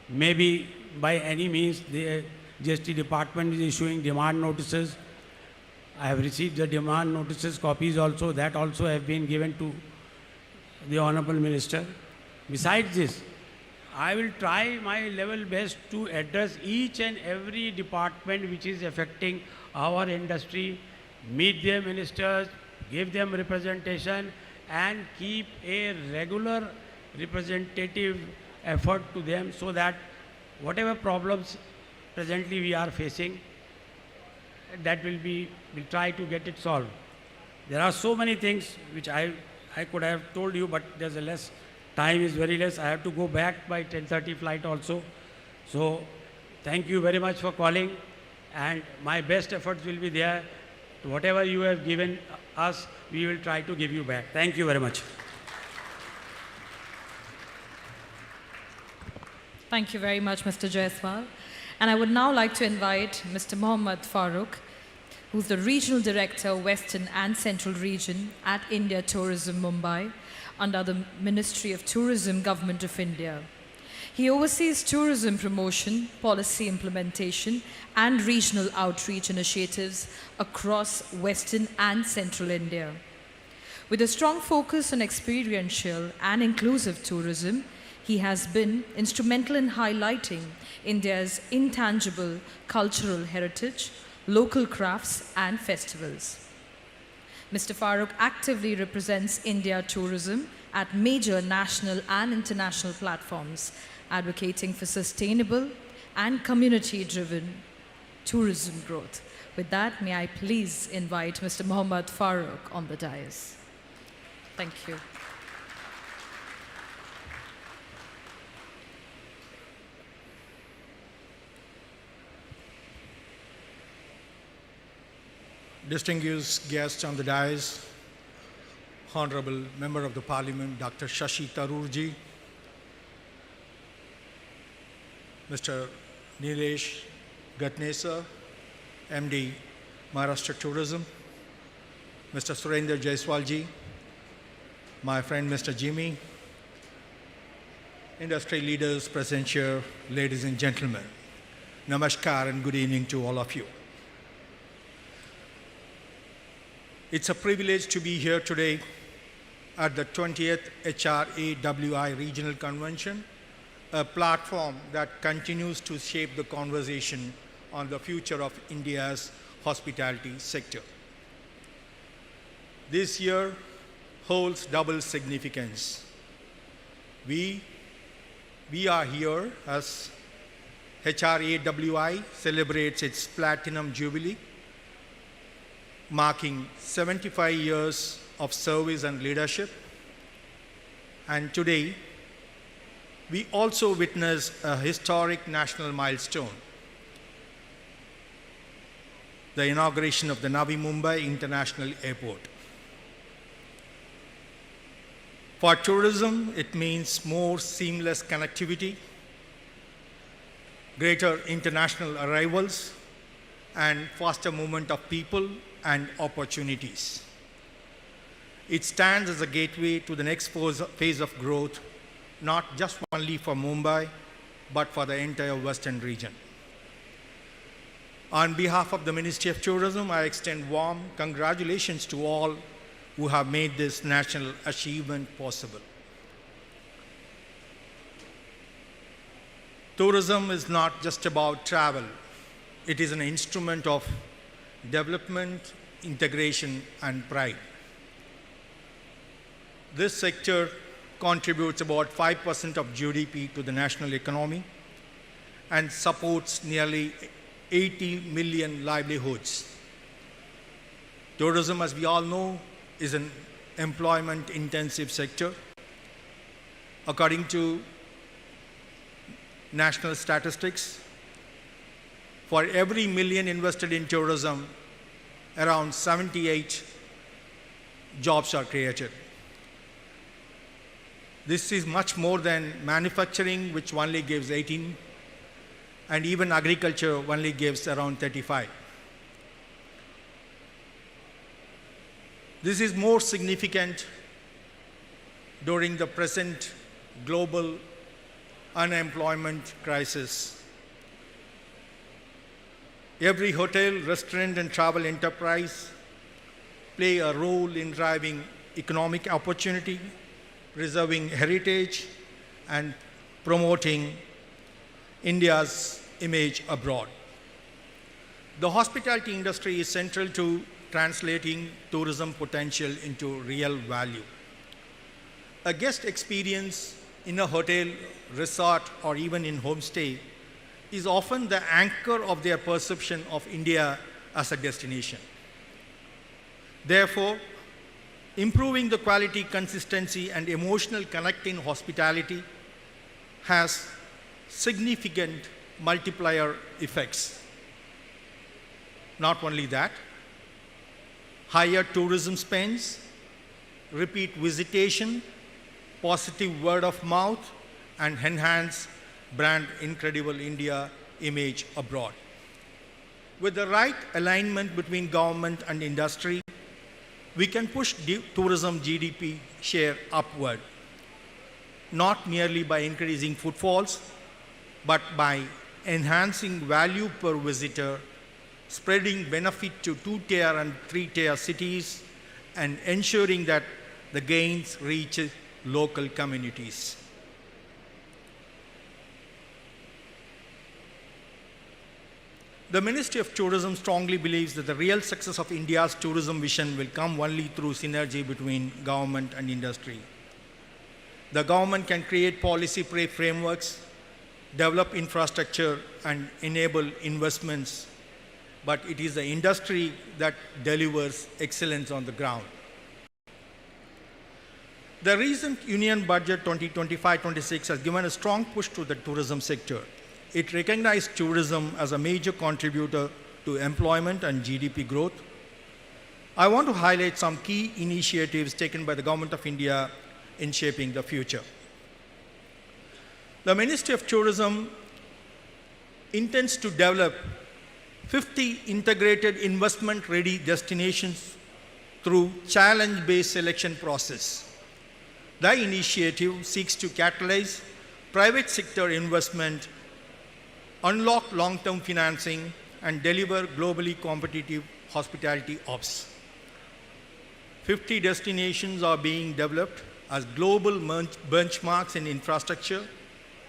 Maybe by any means the GST department is issuing demand notices. I have received the demand notices copies also. That also have been given to the Honorable Minister. Besides this, I will try my level best to address each and every department which is affecting our industry, meet their ministers, give them representation, and keep a regular representative effort to them, so that whatever problems presently we are facing, that we'll try to get it solved. There are so many things which I could have told you, but there's a less, time is very less. I have to go back by 10:30 flight also. So thank you very much for calling, and my best efforts will be there. Whatever you have given us, we will try to give you back. Thank you very much. Thank you very much, Mr. Jaiswal. And I would now like to invite Mr. Mohammad Farooq, who's the Regional Director, Western and Central Region at India Tourism Mumbai, under the Ministry of Tourism, Government of India. He oversees tourism promotion, policy implementation, and regional outreach initiatives across Western and Central India. With a strong focus on experiential and inclusive tourism, he has been instrumental in highlighting India's intangible cultural heritage, local crafts, and festivals. Mr. Farooq actively represents India tourism at major national and international platforms, advocating for sustainable and community-driven tourism growth. With that, may I please invite Mr. Mohammad Farooq on the dais. Thank you. Distinguished guests on the dais, Honorable Member of the Parliament, Dr. Shashi Tharoor ji, Mr. Nilesh Gatnesa, MD, Maharashtra Tourism, Mr. Surendra Jaiswal ji, my friend Mr. Jimmy, industry leaders present here, ladies and gentlemen, Namaskar and good evening to all of you. It's a privilege to be here today at the 20th HRAWI Regional Convention, a platform that continues to shape the conversation on the future of India's hospitality sector. This year holds double significance. We are here as HRAWI celebrates its Platinum Jubilee, marking 75 years of service and leadership. And today, we also witness a historic national milestone, the inauguration of the Navi Mumbai International Airport. For tourism, it means more seamless connectivity, greater international arrivals, and faster movement of people and opportunities. It stands as a gateway to the next phase of growth, not just only for Mumbai, but for the entire Western region. On behalf of the Ministry of Tourism, I extend warm congratulations to all who have made this national achievement possible. Tourism is not just about travel. It is an instrument of development, integration, and pride. This sector contributes about 5% of GDP to the national economy and supports nearly 80 million livelihoods. Tourism, as we all know, is an employment-intensive sector. According to national statistics, for every million invested in tourism, around 78 jobs are created. This is much more than manufacturing, which only gives 18, and even agriculture only gives around 35. This is more significant during the present global unemployment crisis. Every hotel, restaurant, and travel enterprise play a role in driving economic opportunity, preserving heritage, and promoting India's image abroad. The hospitality industry is central to translating tourism potential into real value. A guest experience in a hotel, resort, or even in homestay is often the anchor of their perception of India as a destination. Therefore, Improving the quality, consistency, and emotional connect in hospitality has significant multiplier effects. Not only that, higher tourism spends, repeat visitation, positive word of mouth, and enhance brand Incredible India image abroad. With the right alignment between government and industry, we can push tourism GDP share upward, not merely by increasing footfalls, but by enhancing value per visitor, spreading benefit to 2-tier and 3-tier cities, and ensuring that the gains reach local communities. The Ministry of Tourism strongly believes that the real success of India's tourism vision will come only through synergy between government and industry. The government can create policy frameworks, develop infrastructure, and enable investments, but it is the industry that delivers excellence on the ground. The recent Union Budget 2025-26 has given a strong push to the tourism sector. It recognized tourism as a major contributor to employment and GDP growth. I want to highlight some key initiatives taken by the Government of India in shaping the future. The Ministry of Tourism intends to develop 50 integrated investment-ready destinations through challenge-based selection process. The initiative seeks to catalyze private sector investment, unlock long-term financing, and deliver globally competitive hospitality ops. 50 destinations are being developed as global benchmarks in infrastructure,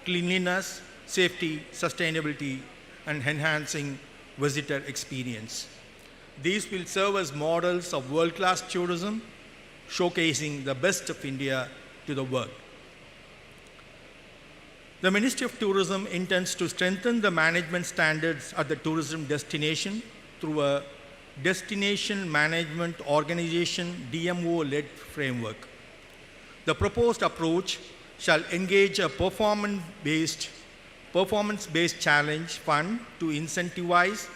cleanliness, safety, sustainability, and enhancing visitor experience. These will serve as models of world-class tourism, showcasing the best of India to the world. The Ministry of Tourism intends to strengthen the management standards at the tourism destination through a Destination Management Organization DMO-led framework. The proposed approach shall engage a performance-based challenge fund to incentivize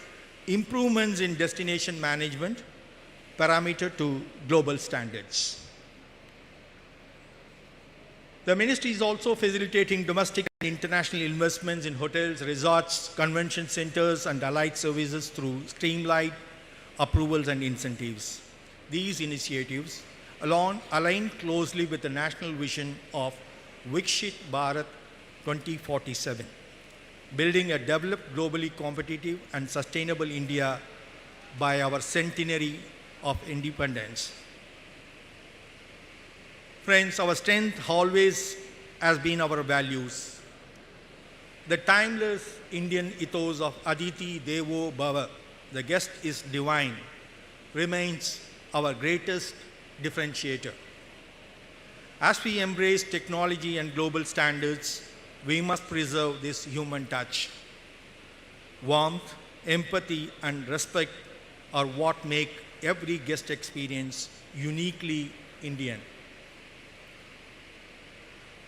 improvements in destination management parameter to global standards. The ministry is also facilitating domestic and international investments in hotels, resorts, convention centers, and allied services through streamlined approvals and incentives. These initiatives align closely with the national vision of Vikshit Bharat 2047, building a developed, globally competitive, and sustainable India by our centenary of independence. Friends, our strength always has been our values. The timeless Indian ethos of Aditi Devo Bhava, the guest is divine, remains our greatest differentiator. As we embrace technology and global standards, we must preserve this human touch. Warmth, empathy, and respect are what make every guest experience uniquely Indian.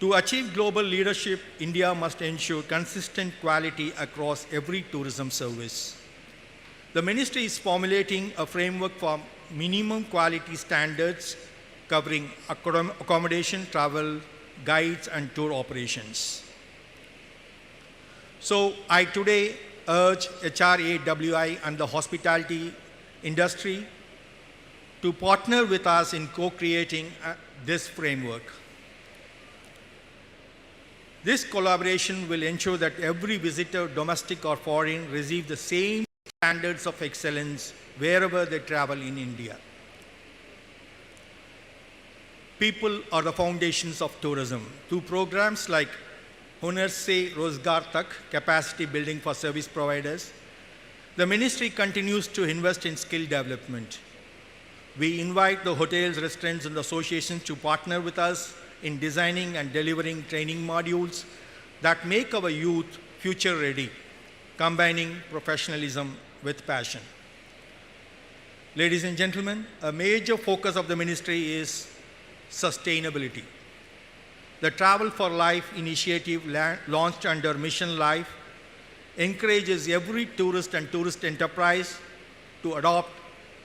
To achieve global leadership, India must ensure consistent quality across every tourism service. The ministry is formulating a framework for minimum quality standards covering accommodation, travel, guides, and tour operations. So I today urge HRAWI and the hospitality industry to partner with us in co-creating this framework. This collaboration will ensure that every visitor, domestic or foreign, receive the same standards of excellence wherever they travel in India. People are the foundations of tourism. Through programs like Hunar Se Rozgar Tak, capacity building for service providers, the ministry continues to invest in skill development. We invite the hotels, restaurants, and associations to partner with us in designing and delivering training modules that make our youth future ready, combining professionalism with passion. Ladies and gentlemen, a major focus of the ministry is sustainability. The Travel for Life initiative launched under Mission Life encourages every tourist and tourist enterprise to adopt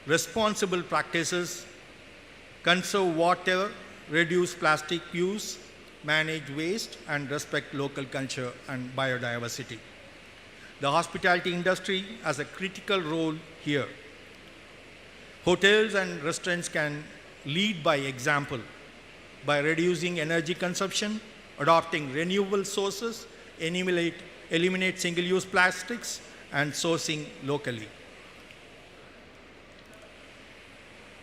responsible practices, conserve water, reduce plastic use, manage waste, and respect local culture and biodiversity. The hospitality industry has a critical role here. Hotels and restaurants can lead by example by reducing energy consumption, adopting renewable sources, eliminate single-use plastics, and sourcing locally.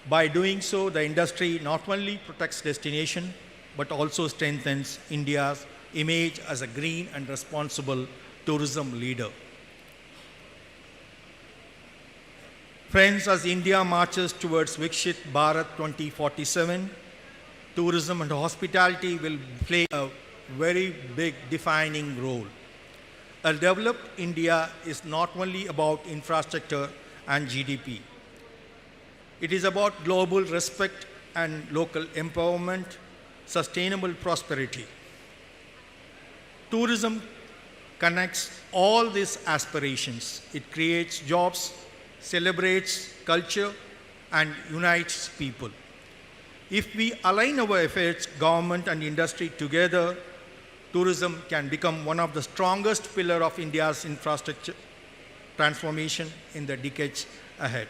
By doing so, the industry not only protects destination, but also strengthens India's image as a green and responsible tourism leader. Friends, as India marches towards Viksit Bharat 2047, tourism and hospitality will play a very big defining role. A developed India is not only about infrastructure and GDP. It is about global respect and local empowerment, sustainable prosperity. Tourism connects all these aspirations. It creates jobs, celebrates culture, and unites people. If we align our efforts, government and industry together, tourism can become one of the strongest pillars of India's infrastructure transformation in the decades ahead.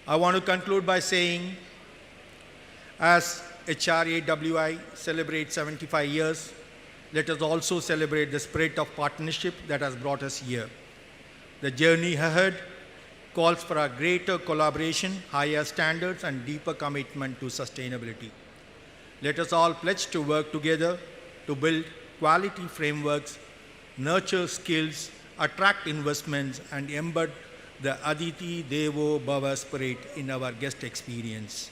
I want to conclude by saying, as HRAWI celebrates 75 years, let us also celebrate the spirit of partnership that has brought us here. The journey ahead calls for a greater collaboration, higher standards, and deeper commitment to sustainability. Let us all pledge to work together to build quality frameworks, nurture skills, attract investments, and embed the Aditi Devo Bhava spirit in our guest experience.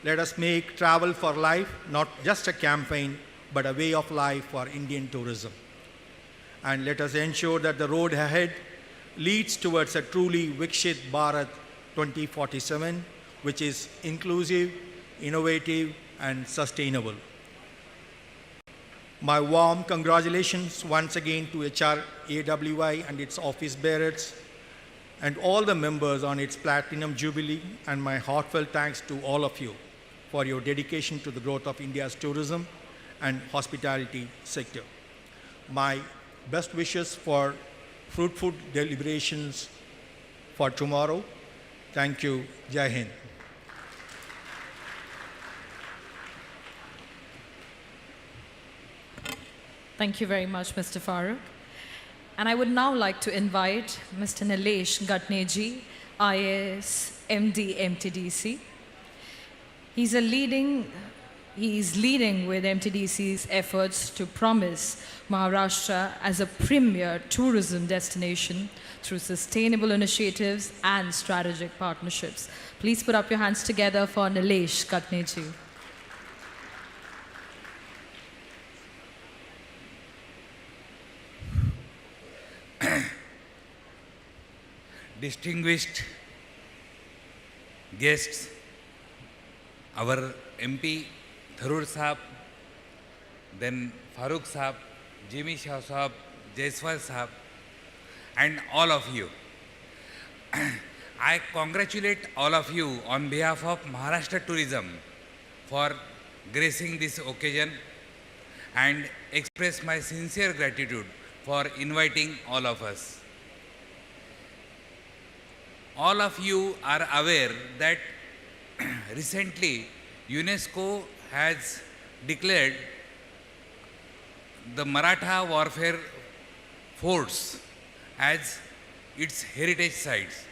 Let us make travel for life not just a campaign, but a way of life for Indian tourism. And let us ensure that the road ahead leads towards a truly Viksit Bharat 2047, which is inclusive, innovative, and sustainable. My warm congratulations once again to HRAWI and its office bearers and all the members on its Platinum Jubilee, and my heartfelt thanks to all of you for your dedication to the growth of India's tourism and hospitality sector. My best wishes for fruitful deliberations for tomorrow. Thank you. Jai Hind. Thank you very much, Mr. Farooq. And I would now like to invite Mr. Nilesh Gatneji, IAS MD MTDC. He is leading with MTDC's efforts to promise Maharashtra as a premier tourism destination through sustainable initiatives and strategic partnerships. Please put up your hands together for Nilesh Gatneji. Distinguished guests, our MP Tharoor Sahab, then Farooq Sahab, Jimmy Shah Sahab, Jaiswal Sahab, and all of you. I congratulate all of you on behalf of Maharashtra Tourism for gracing this occasion and express my sincere gratitude for inviting all of us. All of you are aware that recently UNESCO has declared the Maratha warfare forts as its heritage sites,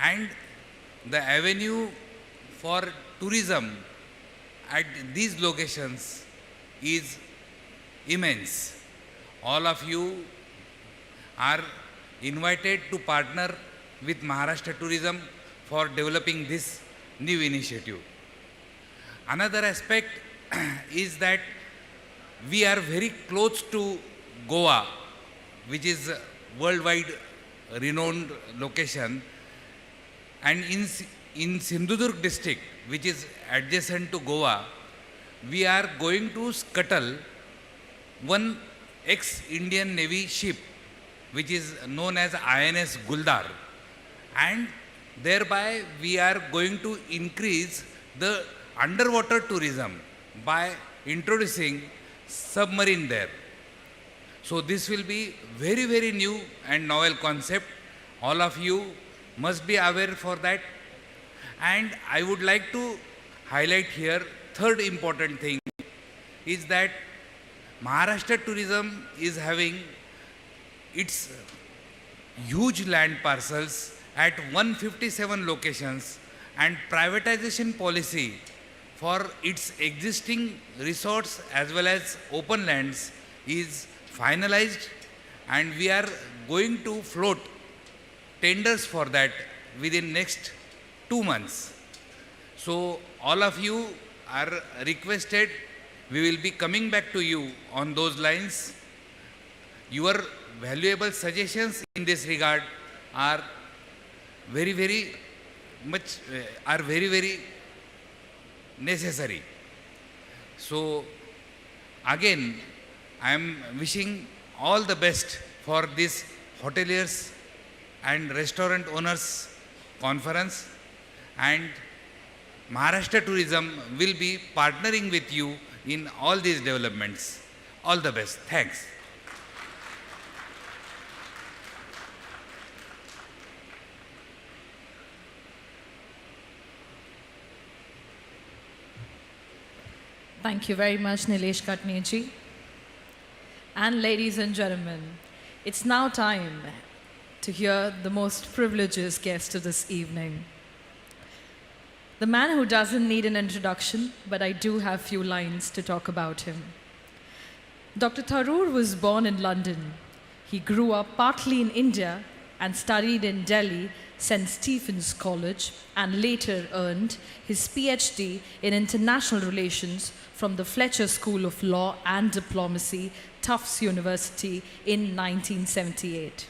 and the avenue for tourism at these locations is immense. All of you are invited to partner with Maharashtra Tourism for developing this new initiative. Another aspect is that we are very close to Goa, which is a worldwide renowned location, And in Sindhudurg district, which is adjacent to Goa, we are going to scuttle one ex-Indian Navy ship, which is known as INS Guldar. And thereby we are going to increase the underwater tourism by introducing submarine there. So this will be very, very new and novel concept. All of you must be aware for that. And I would like to highlight here, third important thing is that Maharashtra tourism is having its huge land parcels at 157 locations, and privatization policy for its existing resorts as well as open lands is finalized, and we are going to float tenders for that within next 2 months. So all of you are requested. We will be coming back to you on those lines. Your valuable suggestions in this regard are very, very necessary. So again, I am wishing all the best for this hoteliers and restaurant owners conference, and Maharashtra Tourism will be partnering with you in all these developments. All the best. Thanks. Thank you very much, Nilesh Katneji. And ladies and gentlemen, it's now time to hear the most privileged guest of this evening. The man who doesn't need an introduction, but I do have few lines to talk about him. Dr. Tharoor was born in London. He grew up partly in India and studied in Delhi St. Stephen's College, and later earned his PhD in International Relations from the Fletcher School of Law and Diplomacy, Tufts University in 1978.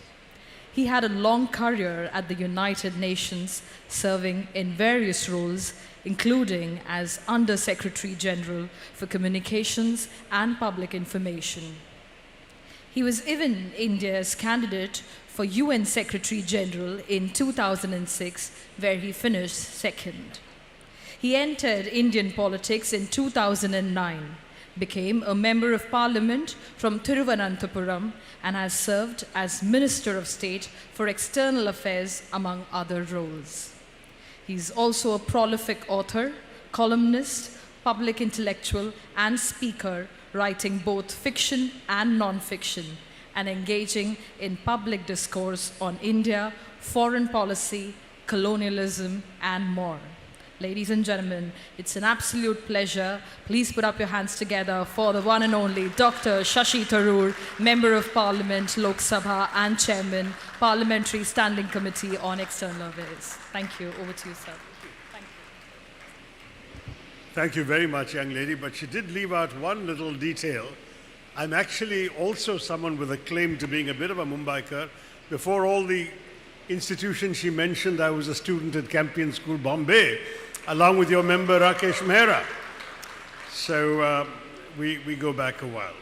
He had a long career at the United Nations, serving in various roles, including as Under Secretary General for Communications and Public Information. He was even India's candidate for UN Secretary General in 2006, where he finished second. He entered Indian politics in 2009, became a Member of Parliament from Thiruvananthapuram, and has served as Minister of State for External Affairs, among other roles. He's also a prolific author, columnist, public intellectual, and speaker, writing both fiction and non-fiction, and engaging in public discourse on India, foreign policy, colonialism, and more. Ladies and gentlemen, it's an absolute pleasure. Please put up your hands together for the one and only Dr. Shashi Tharoor, Member of Parliament, Lok Sabha, and Chairman, Parliamentary Standing Committee on External Affairs. Thank you. Over to you, sir. Thank you. Thank you very much, young lady, but she did leave out one little detail. I'm actually also someone with a claim to being a bit of a Mumbaiker. Before all the institutions she mentioned, I was a student at Campion School, Bombay, along with your member Rakesh Mehra. So we go back a while.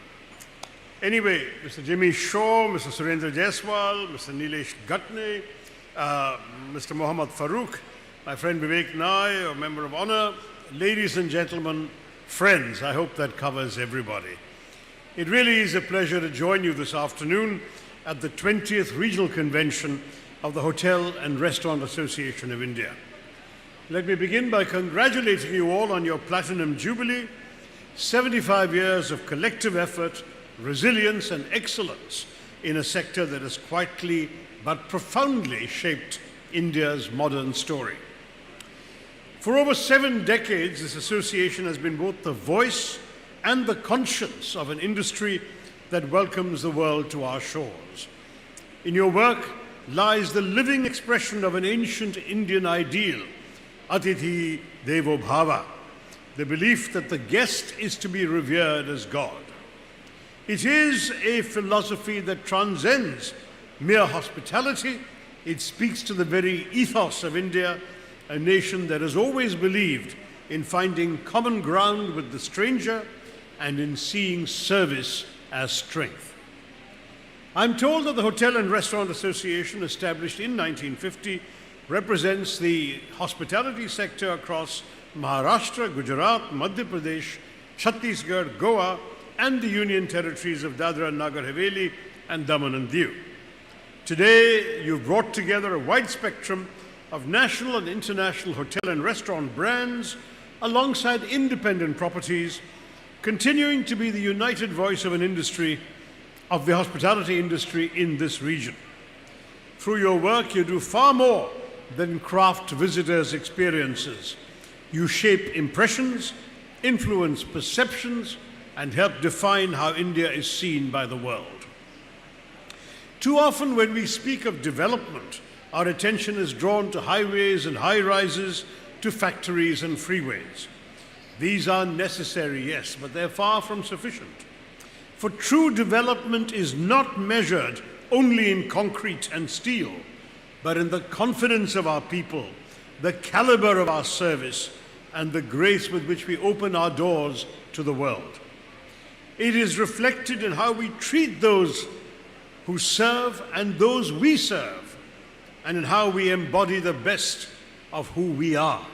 Anyway, Mr. Jimmy Shaw, Mr. Surendra Jaiswal, Mr. Nilesh Gatne, Mr. Mohammad Farooq, my friend Vivek Nai, a member of honor, ladies and gentlemen, friends, I hope that covers everybody. It really is a pleasure to join you this afternoon at the 20th Regional Convention of the Hotel and Restaurant Association of India. Let me begin by congratulating you all on your Platinum Jubilee, 75 years of collective effort, resilience and excellence in a sector that has quietly but profoundly shaped India's modern story. For over 7 decades, this association has been both the voice and the conscience of an industry that welcomes the world to our shores. In your work lies the living expression of an ancient Indian ideal, Atithi Devo Bhava, the belief that the guest is to be revered as God. It is a philosophy that transcends mere hospitality It speaks to the very ethos of India, a nation that has always believed in finding common ground with the stranger and in seeing service as strength. I'm told that the Hotel and Restaurant Association, established in 1950, represents the hospitality sector across Maharashtra, Gujarat, Madhya Pradesh, Chhattisgarh, Goa, and the Union Territories of Dadra and Nagar Haveli and Daman and Diu. Today, you've brought together a wide spectrum of national and international hotel and restaurant brands alongside independent properties, continuing to be the united voice of an industry, of the hospitality industry in this region. Through your work, you do far more than craft visitors' experiences. You shape impressions, influence perceptions, and help define how India is seen by the world. Too often when we speak of development, our attention is drawn to highways and high-rises, to factories and freeways. These are necessary, yes, but they're far from sufficient. For true development is not measured only in concrete and steel, but in the confidence of our people, the caliber of our service, and the grace with which we open our doors to the world. It is reflected in how we treat those who serve and those we serve, and in how we embody the best of who we are.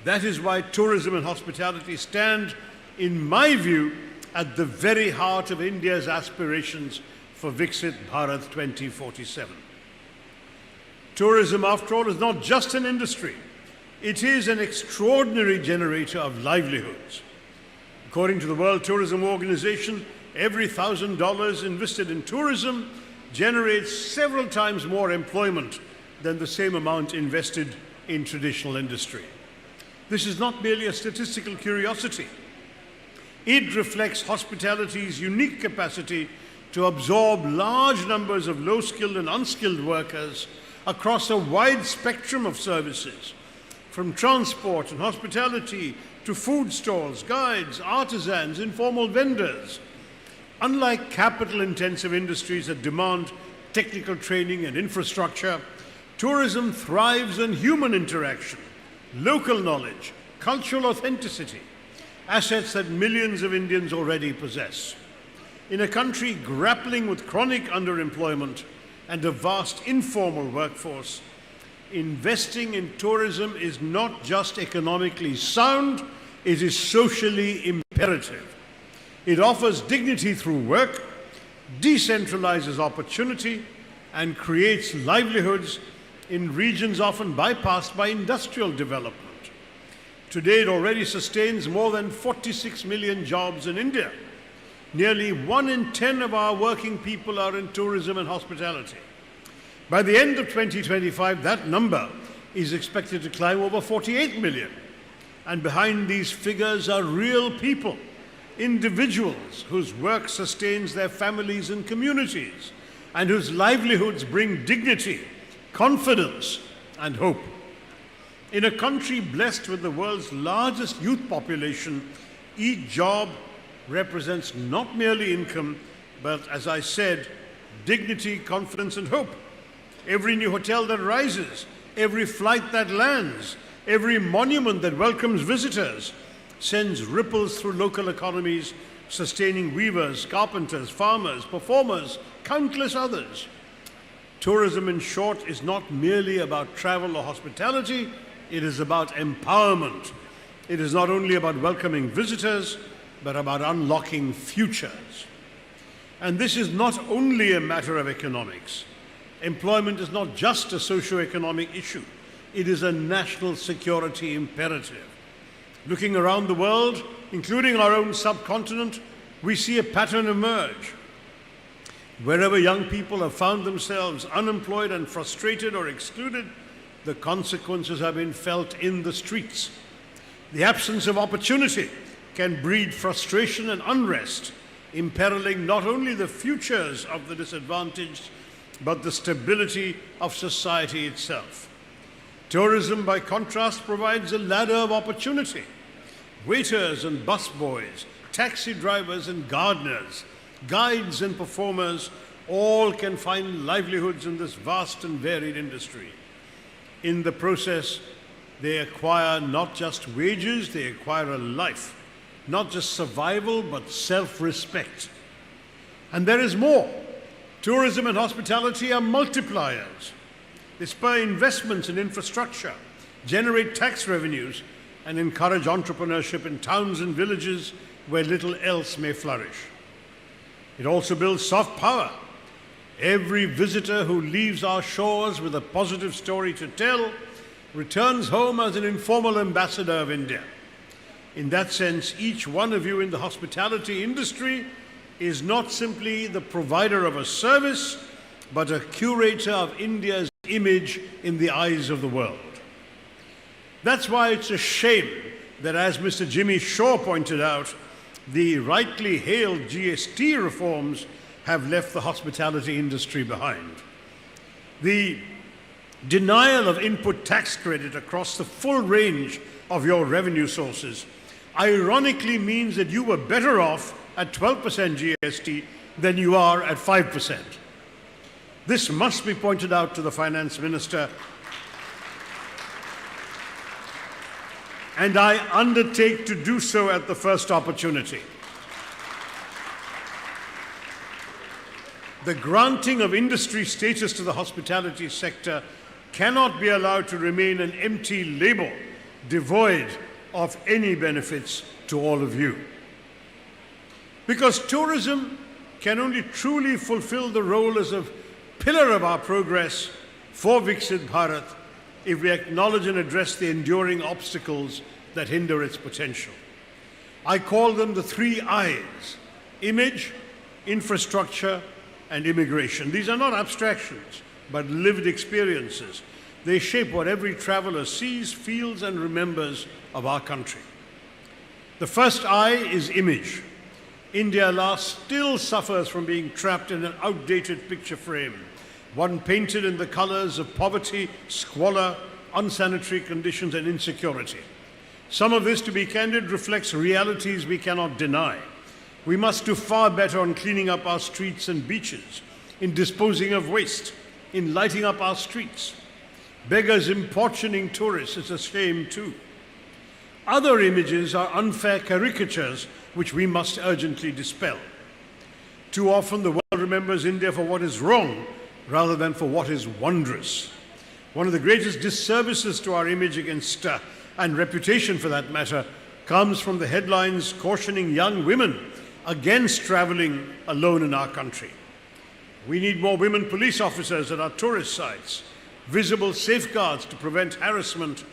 That is why tourism and hospitality stand, in my view, at the very heart of India's aspirations for Viksit Bharat 2047. Tourism, after all, is not just an industry. It is an extraordinary generator of livelihoods. According to the World Tourism Organization, every $1,000 invested in tourism generates several times more employment than the same amount invested in traditional industry. This is not merely a statistical curiosity. It reflects hospitality's unique capacity to absorb large numbers of low-skilled and unskilled workers across a wide spectrum of services, from transport and hospitality to food stalls, guides, artisans, informal vendors. Unlike capital-intensive industries that demand technical training and infrastructure, tourism thrives on human interaction, local knowledge, cultural authenticity, assets that millions of Indians already possess. In a country grappling with chronic underemployment and a vast informal workforce, investing in tourism is not just economically sound, it is socially imperative. It offers dignity through work, decentralizes opportunity, and creates livelihoods in regions often bypassed by industrial development. Today, it already sustains more than 46 million jobs in India. Nearly 1 in 10 of our working people are in tourism and hospitality. By the end of 2025, that number is expected to climb over 48 million. And behind these figures are real people, individuals whose work sustains their families and communities, and whose livelihoods bring dignity, confidence, and hope. In a country blessed with the world's largest youth population, each job represents not merely income, but, as I said, dignity, confidence, and hope. Every new hotel that rises, every flight that lands, every monument that welcomes visitors sends ripples through local economies, sustaining weavers, carpenters, farmers, performers, countless others. Tourism, in short, is not merely about travel or hospitality, it is about empowerment. It is not only about welcoming visitors, but about unlocking futures. And this is not only a matter of economics. Employment is not just a socio-economic issue. It is a national security imperative. Looking around the world, including our own subcontinent, we see a pattern emerge. Wherever young people have found themselves unemployed and frustrated or excluded, the consequences have been felt in the streets. The absence of opportunity can breed frustration and unrest, imperiling not only the futures of the disadvantaged, but the stability of society itself. Tourism, by contrast, provides a ladder of opportunity. Waiters and busboys, taxi drivers and gardeners, guides and performers All can find livelihoods in this vast and varied industry. In the process, they acquire not just wages, they acquire a life, not just survival, but self-respect. And there is more. Tourism and hospitality are multipliers. They spur investments in infrastructure, generate tax revenues, and encourage entrepreneurship in towns and villages where little else may flourish. It also builds soft power. Every visitor who leaves our shores with a positive story to tell returns home as an informal ambassador of India. In that sense, each one of you in the hospitality industry is not simply the provider of a service, but a curator of India's image in the eyes of the world. That's why it's a shame that, as Mr. Jimmy Shaw pointed out, the rightly hailed GST reforms have left the hospitality industry behind. The denial of input tax credit across the full range of your revenue sources ironically means that you were better off at 12% GST than you are at 5%. This must be pointed out to the Finance Minister, and I undertake to do so at the first opportunity. The granting of industry status to the hospitality sector cannot be allowed to remain an empty label devoid of any benefits to all of you. Because tourism can only truly fulfill the role as a pillar of our progress for Viksit Bharat if we acknowledge and address the enduring obstacles that hinder its potential. I call them the 3 I's: image, infrastructure, and immigration. These are not abstractions, but lived experiences. They shape what every traveler sees, feels, and remembers of our country. The first I is image. India, alas, still suffers from being trapped in an outdated picture frame, one painted in the colors of poverty, squalor, unsanitary conditions, and insecurity. Some of this, to be candid, reflects realities we cannot deny. We must do far better on cleaning up our streets and beaches, in disposing of waste, in lighting up our streets. Beggars importuning tourists is a shame too. Other images are unfair caricatures which we must urgently dispel. Too often the world remembers India for what is wrong rather than for what is wondrous. One of the greatest disservices to our image and reputation for that matter comes from the headlines cautioning young women against traveling alone in our country. We need more women police officers at our tourist sites, visible safeguards to prevent harassment,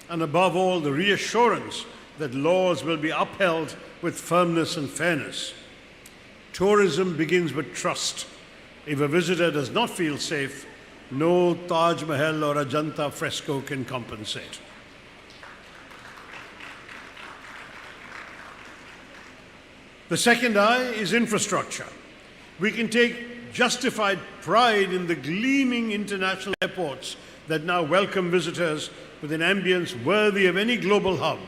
and above all, the reassurance that laws will be upheld with firmness and fairness. Tourism begins with trust. If a visitor does not feel safe, no Taj Mahal or Ajanta fresco can compensate. The second I is infrastructure. We can take justified pride in the gleaming international airports that now welcome visitors with an ambience worthy of any global hub,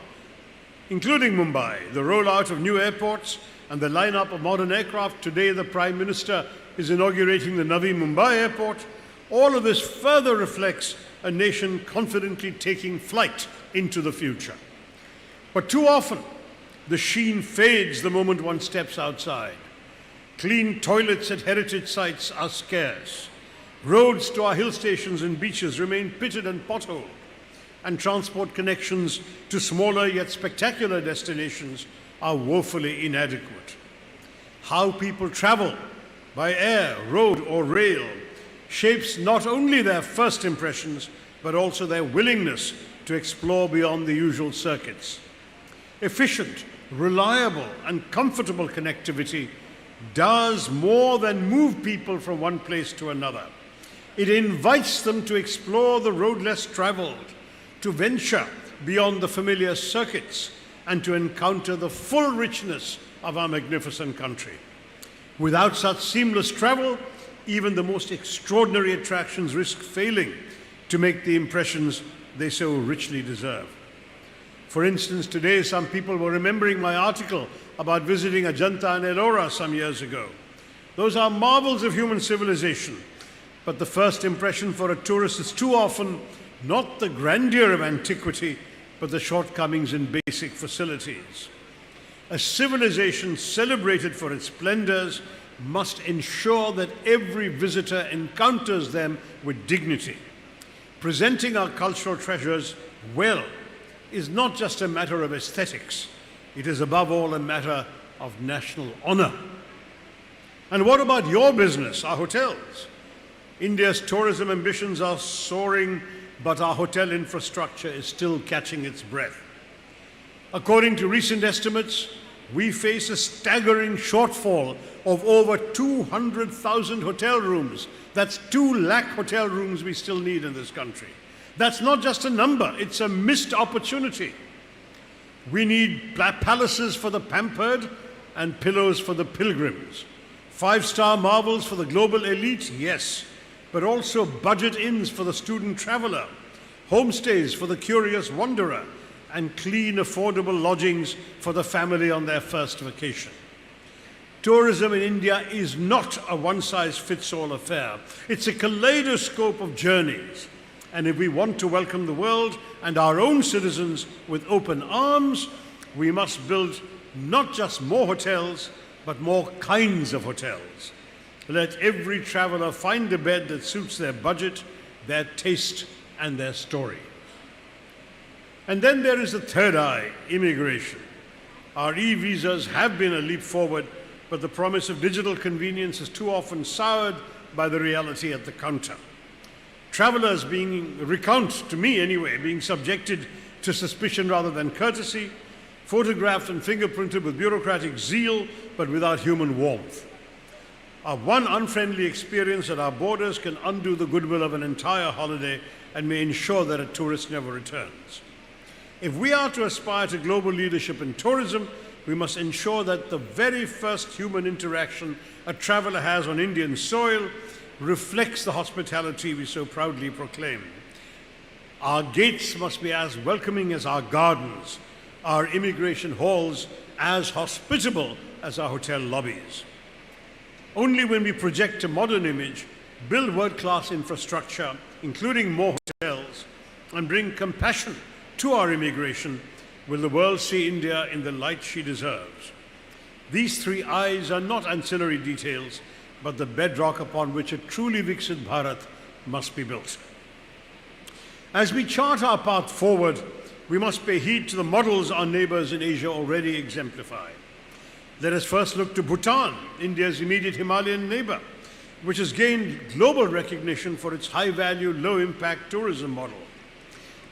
including Mumbai, the rollout of new airports and the lineup of modern aircraft. Today, the Prime Minister is inaugurating the Navi Mumbai airport. All of this further reflects a nation confidently taking flight into the future. But too often, the sheen fades the moment one steps outside. Clean toilets at heritage sites are scarce. Roads to our hill stations and beaches remain pitted and potholed, and transport connections to smaller yet spectacular destinations are woefully inadequate. How people travel by air, road, or rail shapes not only their first impressions, but also their willingness to explore beyond the usual circuits. Efficient, reliable, and comfortable connectivity does more than move people from one place to another. It invites them to explore the road less traveled, to venture beyond the familiar circuits, and to encounter the full richness of our magnificent country. Without such seamless travel, even the most extraordinary attractions risk failing to make the impressions they so richly deserve. For instance, today some people were remembering my article about visiting Ajanta and Ellora some years ago. Those are marvels of human civilization. But the first impression for a tourist is too often not the grandeur of antiquity, but the shortcomings in basic facilities. A civilization celebrated for its splendors must ensure that every visitor encounters them with dignity. Presenting our cultural treasures well is not just a matter of aesthetics. It is above all a matter of national honor. And what about your business, our hotels? India's tourism ambitions are soaring, but our hotel infrastructure is still catching its breath. According to recent estimates, we face a staggering shortfall of over 200,000 hotel rooms. That's 2 lakh hotel rooms we still need in this country. That's not just a number, it's a missed opportunity. We need palaces for the pampered and pillows for the pilgrims. 5-star marvels for the global elite, yes, but also budget inns for the student traveler, homestays for the curious wanderer, and clean, affordable lodgings for the family on their first vacation. Tourism in India is not a one-size-fits-all affair. It's a kaleidoscope of journeys. And if we want to welcome the world and our own citizens with open arms, we must build not just more hotels, but more kinds of hotels. Let every traveler find a bed that suits their budget, their taste, and their story. And then there is the third eye, immigration. Our e-visas have been a leap forward, but the promise of digital convenience is too often soured by the reality at the counter. Travelers to me anyway, being subjected to suspicion rather than courtesy, photographed and fingerprinted with bureaucratic zeal, but without human warmth. One unfriendly experience at our borders can undo the goodwill of an entire holiday and may ensure that a tourist never returns. If we are to aspire to global leadership in tourism, we must ensure that the very first human interaction a traveler has on Indian soil reflects the hospitality we so proudly proclaim. Our gates must be as welcoming as our gardens, our immigration halls as hospitable as our hotel lobbies. Only when we project a modern image, build world-class infrastructure, including more hotels, and bring compassion to our immigration, will the world see India in the light she deserves. These 3 eyes are not ancillary details, but the bedrock upon which a truly Viksit Bharat must be built. As we chart our path forward, we must pay heed to the models our neighbors in Asia already exemplify. Let us first look to Bhutan, India's immediate Himalayan neighbor, which has gained global recognition for its high-value, low-impact tourism model.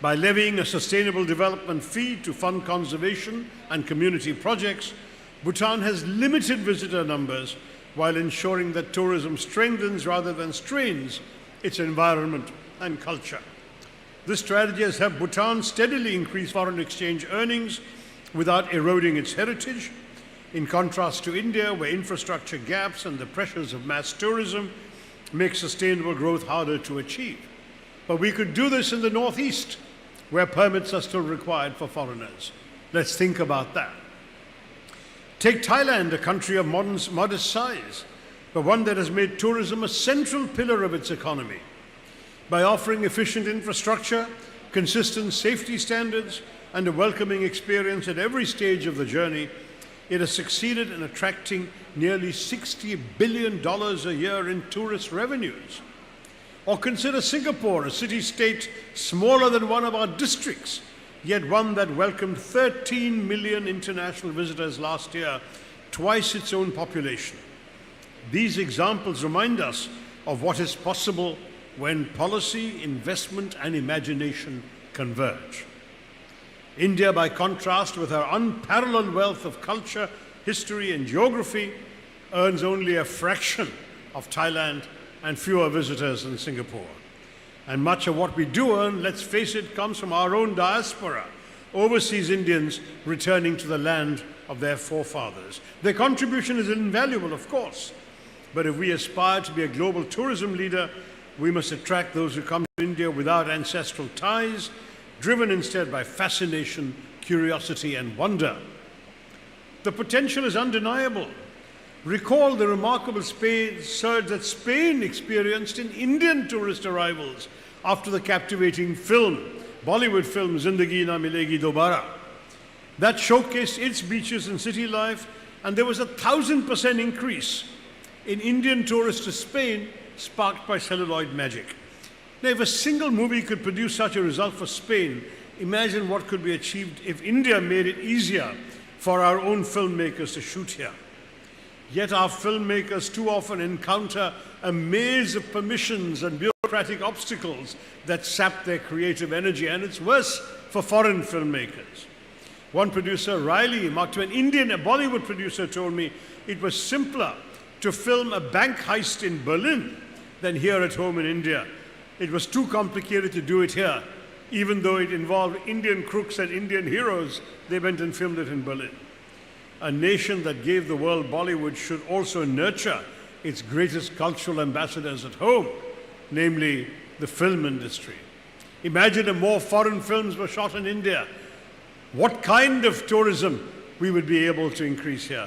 By levying a sustainable development fee to fund conservation and community projects, Bhutan has limited visitor numbers while ensuring that tourism strengthens rather than strains its environment and culture. This strategy has helped Bhutan steadily increase foreign exchange earnings without eroding its heritage, in contrast to India, where infrastructure gaps and the pressures of mass tourism make sustainable growth harder to achieve. But we could do this in the Northeast, where permits are still required for foreigners. Let's think about that. Take Thailand, a country of modest size, but one that has made tourism a central pillar of its economy. By offering efficient infrastructure, consistent safety standards, and a welcoming experience at every stage of the journey, it has succeeded in attracting nearly $60 billion a year in tourist revenues. Or consider Singapore, a city-state smaller than one of our districts, yet one that welcomed 13 million international visitors last year, twice its own population. These examples remind us of what is possible when policy, investment, and imagination converge. India, by contrast, with her unparalleled wealth of culture, history, and geography, earns only a fraction of Thailand and fewer visitors than Singapore. And much of what we do earn, let's face it, comes from our own diaspora, overseas Indians returning to the land of their forefathers. Their contribution is invaluable, of course, but if we aspire to be a global tourism leader, we must attract those who come to India without ancestral ties, driven instead by fascination, curiosity, and wonder. The potential is undeniable. Recall the remarkable surge that Spain experienced in Indian tourist arrivals after the captivating Bollywood film Zindagi Na Milegi Dobara. That showcased its beaches and city life, and there was 1,000% increase in Indian tourists to Spain, sparked by celluloid magic. Now, if a single movie could produce such a result for Spain, imagine what could be achieved if India made it easier for our own filmmakers to shoot here. Yet our filmmakers too often encounter a maze of permissions and bureaucratic obstacles that sap their creative energy, and it's worse for foreign filmmakers. One producer, Riley, marked to an Indian, a Bollywood producer, told me it was simpler to film a bank heist in Berlin than here at home in India. It was too complicated to do it here. Even though it involved Indian crooks and Indian heroes, they went and filmed it in Berlin. A nation that gave the world Bollywood should also nurture its greatest cultural ambassadors at home, namely the film industry. Imagine if more foreign films were shot in India. What kind of tourism we would be able to increase here?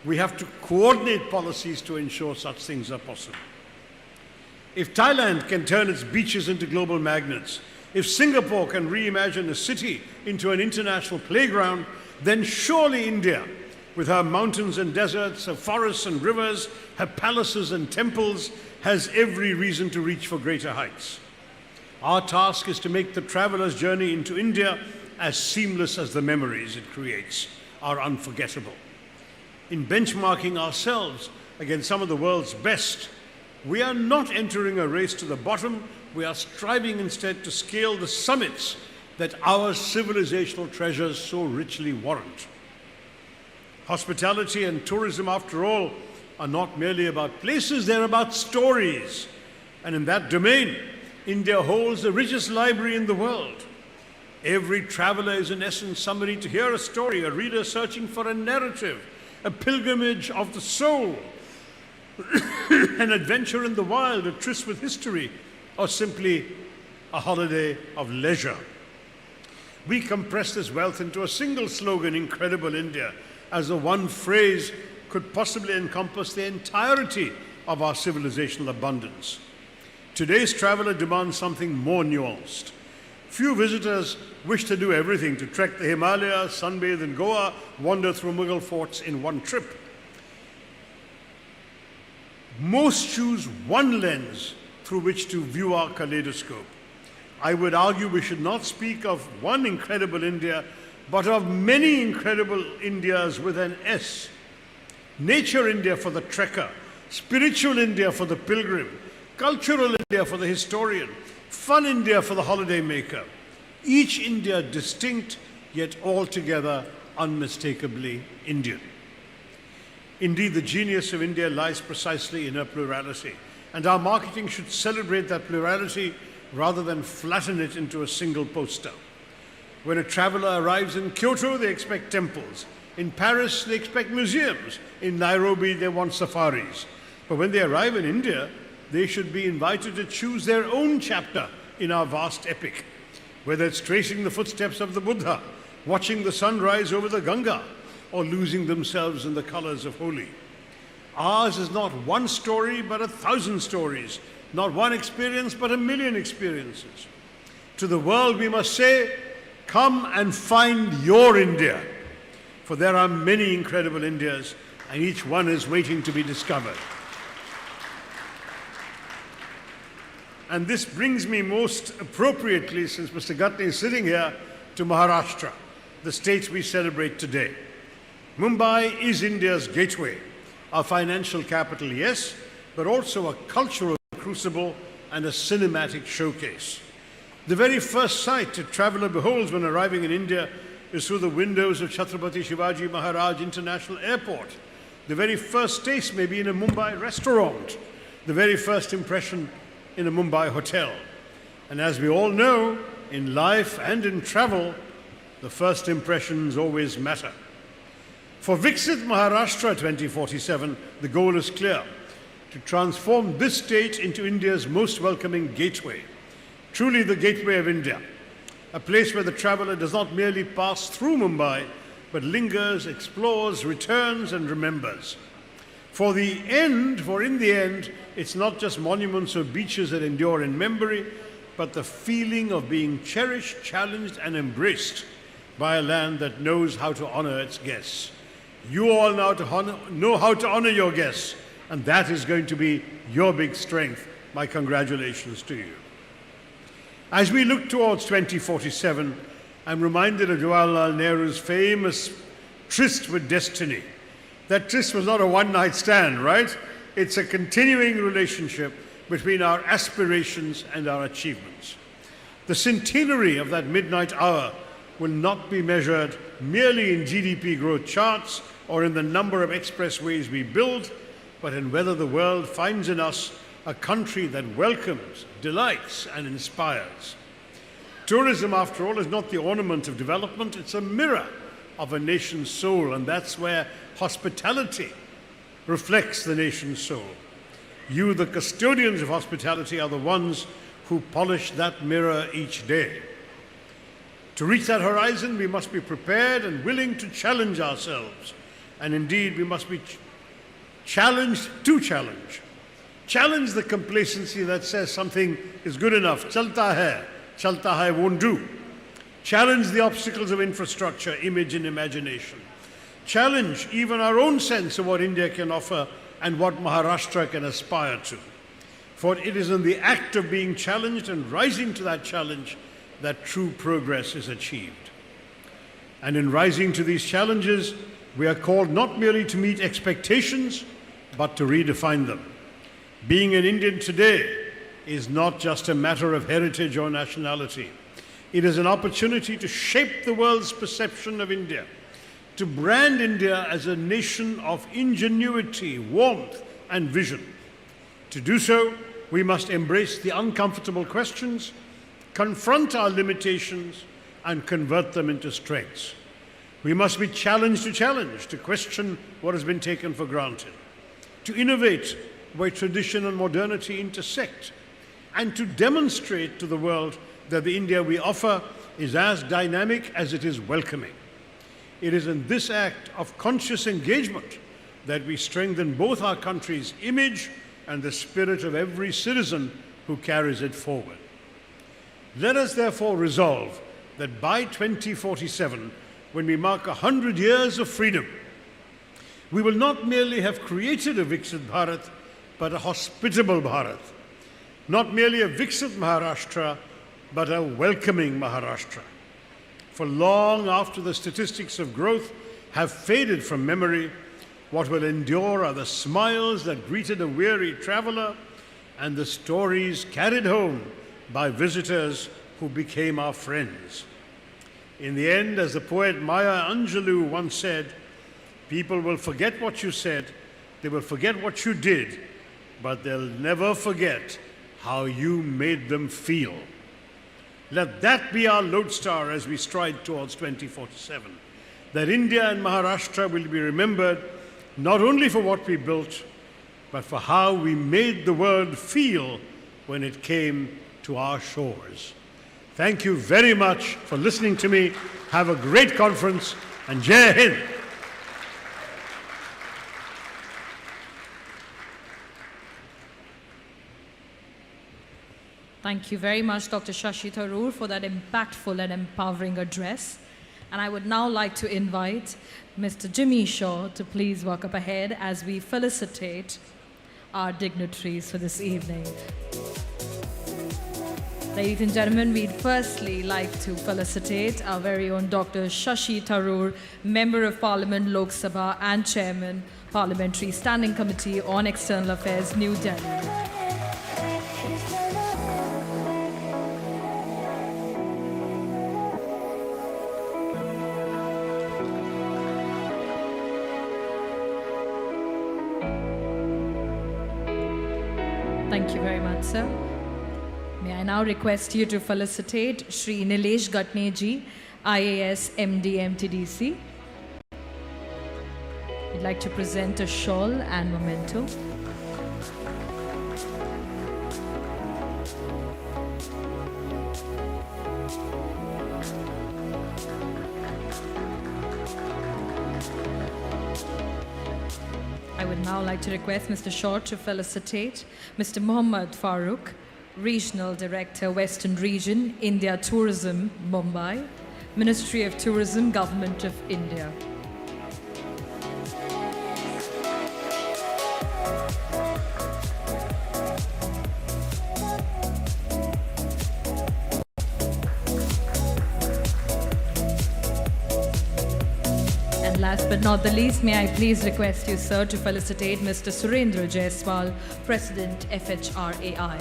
We have to coordinate policies to ensure such things are possible. If Thailand can turn its beaches into global magnets, if Singapore can reimagine a city into an international playground, then surely India, with her mountains and deserts, her forests and rivers, her palaces and temples, has every reason to reach for greater heights. Our task is to make the traveler's journey into India as seamless as the memories it creates are unforgettable. In benchmarking ourselves against some of the world's best, we are not entering a race to the bottom. We are striving instead to scale the summits that our civilizational treasures so richly warrant. Hospitality and tourism, after all, are not merely about places, they're about stories. And in that domain, India holds the richest library in the world. Every traveler is in essence somebody to hear a story, a reader searching for a narrative, a pilgrimage of the soul, an adventure in the wild, a tryst with history, or simply a holiday of leisure. We compress this wealth into a single slogan, Incredible India, as the one phrase could possibly encompass the entirety of our civilizational abundance. Today's traveler demands something more nuanced. Few visitors wish to do everything, to trek the Himalayas, sunbathe in Goa, wander through Mughal forts in one trip. Most choose one lens through which to view our kaleidoscope. I would argue we should not speak of one incredible India, but of many incredible Indias with an S. Nature India for the trekker, spiritual India for the pilgrim, cultural India for the historian, fun India for the holiday maker. Each India distinct, yet altogether unmistakably Indian. Indeed, the genius of India lies precisely in her plurality, and our marketing should celebrate that plurality rather than flatten it into a single poster. When a traveler arrives in Kyoto, they expect temples. In Paris, they expect museums. In Nairobi, they want safaris. But when they arrive in India, they should be invited to choose their own chapter in our vast epic, whether it's tracing the footsteps of the Buddha, watching the sunrise over the Ganga, or losing themselves in the colors of Holi. Ours is not one story, but 1,000 stories, not one experience, but 1,000,000 experiences. To the world, we must say, come and find your India, for there are many incredible Indias, and each one is waiting to be discovered. And this brings me most appropriately, since Mr. Gatni is sitting here, to Maharashtra, the state we celebrate today. Mumbai is India's gateway, a financial capital, yes, but also a cultural crucible and a cinematic showcase. The very first sight a traveler beholds when arriving in India is through the windows of Chhatrapati Shivaji Maharaj International Airport. The very first taste may be in a Mumbai restaurant. The very first impression in a Mumbai hotel. And as we all know, in life and in travel, the first impressions always matter. For Viksit Maharashtra 2047, the goal is clear: to transform this state into India's most welcoming gateway. Truly the gateway of India, a place where the traveler does not merely pass through Mumbai, but lingers, explores, returns, and remembers. For in the end, it's not just monuments or beaches that endure in memory, but the feeling of being cherished, challenged, and embraced by a land that knows how to honor its guests. You all now know how to honor your guests, and that is going to be your big strength. My congratulations to you. As we look towards 2047, I'm reminded of Jawaharlal Nehru's famous tryst with destiny. That tryst was not a one-night stand, right? It's a continuing relationship between our aspirations and our achievements. The centenary of that midnight hour will not be measured merely in GDP growth charts or in the number of expressways we build, but in whether the world finds in us a country that welcomes, delights, and inspires. Tourism, after all, is not the ornament of development, it's a mirror of a nation's soul, and that's where hospitality reflects the nation's soul. You, the custodians of hospitality, are the ones who polish that mirror each day. To reach that horizon, we must be prepared and willing to challenge ourselves. And indeed, we must be challenged to challenge. Challenge the complacency that says something is good enough. Chalta hai won't do. Challenge the obstacles of infrastructure, image, and imagination. Challenge even our own sense of what India can offer and what Maharashtra can aspire to. For it is in the act of being challenged and rising to that challenge that true progress is achieved. And in rising to these challenges, we are called not merely to meet expectations, but to redefine them. Being an Indian today is not just a matter of heritage or nationality. It is an opportunity to shape the world's perception of India, to brand India as a nation of ingenuity, warmth, and vision. To do so, we must embrace the uncomfortable questions, confront our limitations, and convert them into strengths. We must be challenged to question what has been taken for granted, to innovate where tradition and modernity intersect, and to demonstrate to the world that the India we offer is as dynamic as it is welcoming. It is in this act of conscious engagement that we strengthen both our country's image and the spirit of every citizen who carries it forward. Let us therefore resolve that by 2047, when we mark 100 years of freedom, we will not merely have created a Viksit Bharat, but a hospitable Bharat. Not merely a Viksit Maharashtra, but a welcoming Maharashtra. For long after the statistics of growth have faded from memory, what will endure are the smiles that greeted a weary traveler and the stories carried home by visitors who became our friends. In the end, as the poet Maya Angelou once said, people will forget what you said, they will forget what you did, but they'll never forget how you made them feel. Let that be our lodestar as we stride towards 2047, that India and Maharashtra will be remembered not only for what we built, but for how we made the world feel when it came to our shores. Thank you very much for listening to me. Have a great conference, and Jai Hind. Thank you very much, Dr. Shashi Tharoor, for that impactful and empowering address. And I would now like to invite Mr. Jimmy Shaw to please walk up ahead as we felicitate our dignitaries for this evening. Ladies and gentlemen, we'd firstly like to felicitate our very own Dr. Shashi Tharoor, Member of Parliament, Lok Sabha, and Chairman, Parliamentary Standing Committee on External Affairs, New Delhi. Thank you very much, sir. May I now request you to felicitate Shri Nilesh Gatne ji, IAS MD MTDC. We'd like to present a shawl and memento. I would now like to request Mr. Shaw to felicitate Mr. Mohammad Farooq, Regional Director, Western Region, India Tourism, Mumbai, Ministry of Tourism, Government of India. And last but not the least, may I please request you, sir, to felicitate Mr. Surendra Jaiswal, President, FHRAI.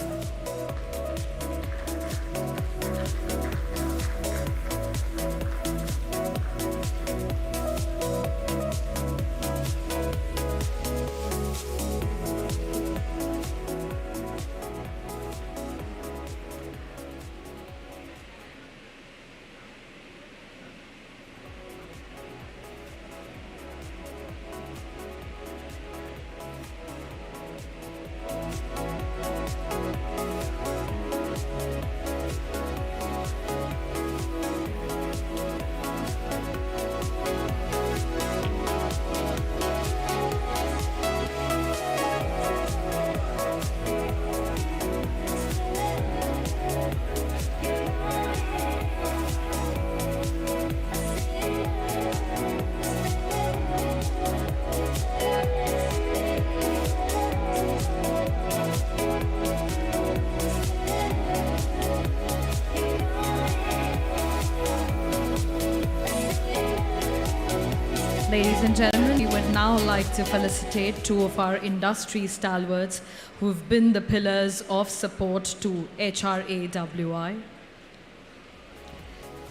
Ladies and gentlemen, we would now like to felicitate two of our industry stalwarts who've been the pillars of support to HRAWI.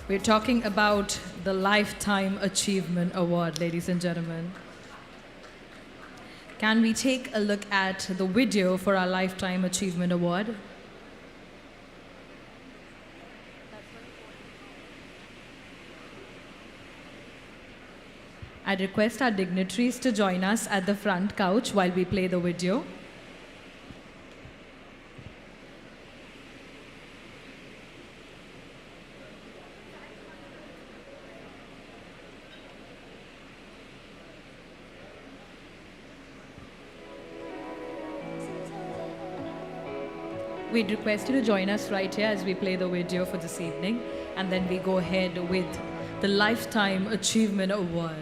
We're talking about the Lifetime Achievement Award, ladies and gentlemen. Can we take a look at the video for our Lifetime Achievement Award? I'd request our dignitaries to join us at the front couch while we play the video. We'd request you to join us right here as we play the video for this evening, and then we go ahead with the Lifetime Achievement Award.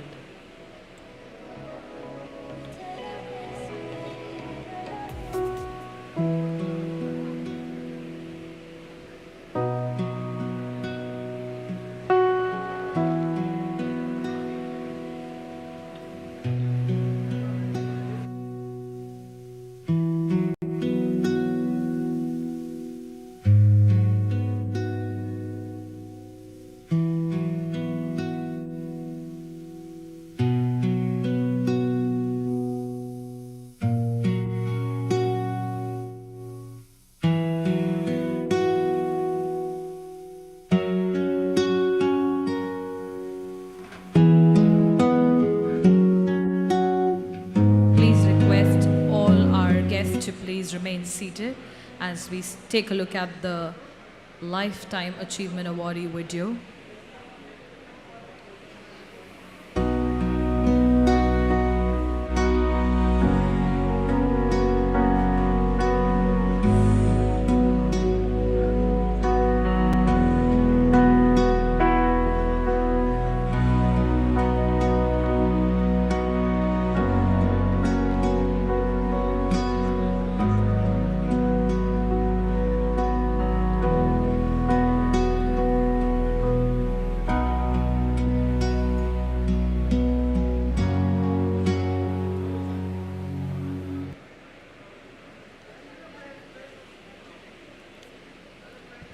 To please remain seated as we take a look at the Lifetime Achievement Awardee video.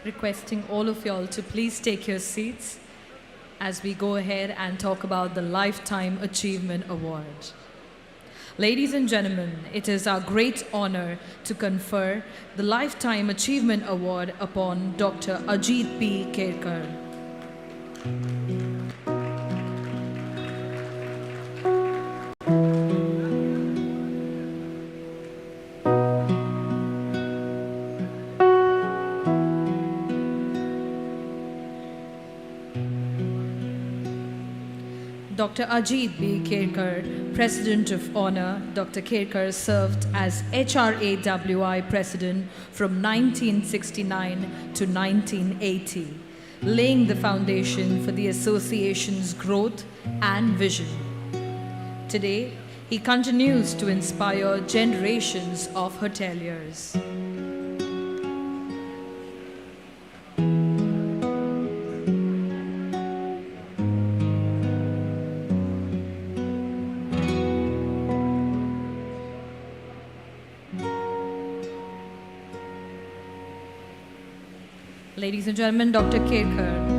Requesting all of y'all to please take your seats as we go ahead and talk about the Lifetime Achievement Award. Ladies and gentlemen, it is our great honor to confer the Lifetime Achievement Award upon Dr. Ajit P. Kerkar. Dr. Ajit B. Kerkar, President of Honor. Dr. Kerkar served as HRAWI President from 1969 to 1980, laying the foundation for the association's growth and vision. Today, he continues to inspire generations of hoteliers. Ladies and gentlemen, Dr. Kerkar.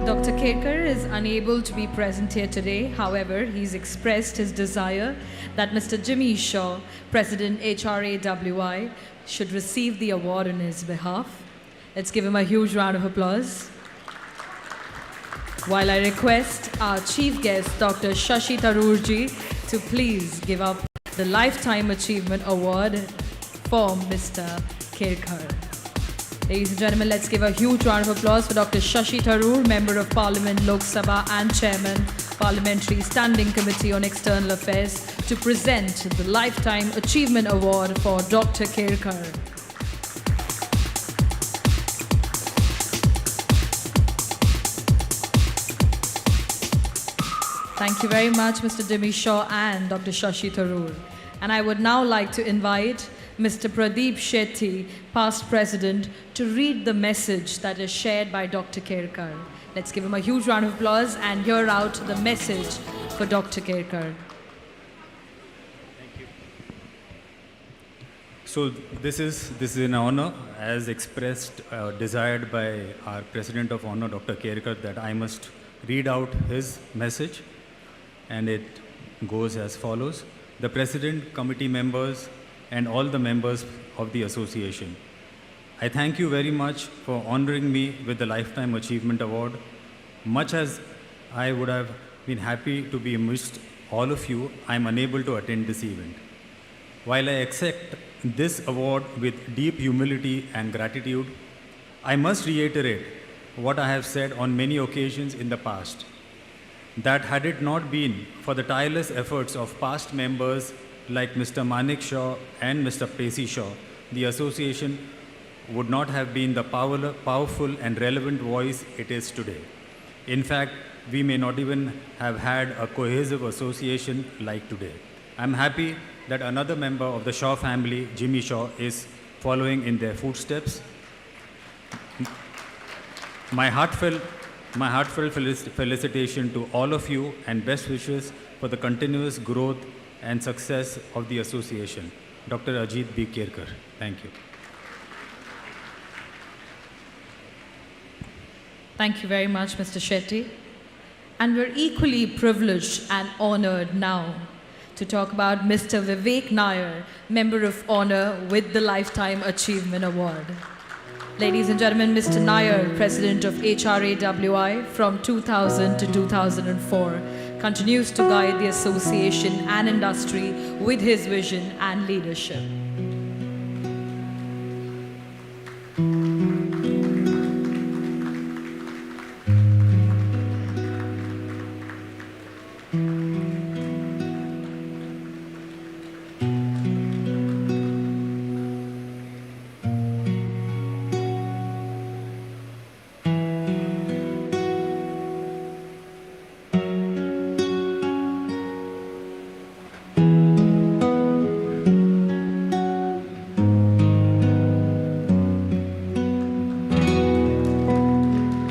Dr. Kerkar is unable to be present here today. However, he's expressed his desire that Mr. Jimmy Shaw, President HRAWI, should receive the award on his behalf. Let's give him a huge round of applause. While I request our chief guest, Dr. Shashi Tharoor ji, to please give up the Lifetime Achievement Award for Mr. Kerkar. Ladies and gentlemen, let's give a huge round of applause for Dr. Shashi Tharoor, Member of Parliament, Lok Sabha and Chairman, Parliamentary Standing Committee on External Affairs, to present the Lifetime Achievement Award for Dr. Kerkar. Thank you very much, Mr. Jimmy Shaw and Dr. Shashi Tharoor. And I would now like to invite Mr. Pradeep Shetty, past president, to read the message that is shared by Dr. Kerkar. Let's give him a huge round of applause and hear out the message for Dr. Kerkar. Thank you. So this is an honor, as expressed, desired by our President of Honor, Dr. Kerkar, that I must read out his message, and it goes as follows. The President, committee members, and all the members of the association, I thank you very much for honoring me with the Lifetime Achievement Award. Much as I would have been happy to be amidst all of you, I am unable to attend this event. While I accept this award with deep humility and gratitude, I must reiterate what I have said on many occasions in the past, that had it not been for the tireless efforts of past members like Mr. Manik Shaw and Mr. Pesi Shaw, the association would not have been the powerful and relevant voice it is today. In fact, we may not even have had a cohesive association like today. I'm happy that another member of the Shaw family, Jimmy Shaw, is following in their footsteps. My heartfelt felicitation to all of you and best wishes for the continuous growth and success of the association. Dr. Ajit B. Kerkar. Thank you. Thank you very much, Mr. Shetty. And we're equally privileged and honored now to talk about Mr. Vivek Nair, Member of Honor with the Lifetime Achievement Award. Ladies and gentlemen, Mr. Nair, President of HRAWI from 2000 to 2004, continues to guide the association and industry with his vision and leadership.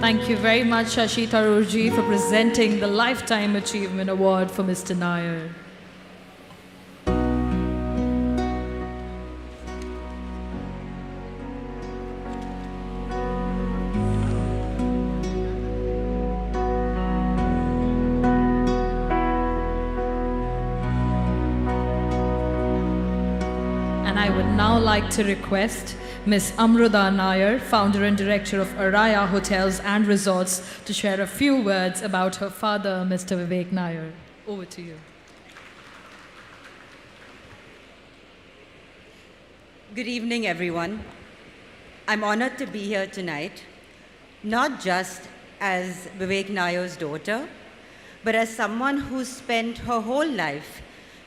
Thank you very much, Shashi Tharoor ji, for presenting the Lifetime Achievement Award for Mr. Nair. And I would now like to request Ms. Amruda Nair, founder and director of Araya Hotels and Resorts, to share a few words about her father, Mr. Vivek Nair. Over to you. Good evening, everyone. I'm honored to be here tonight, not just as Vivek Nair's daughter, but as someone who spent her whole life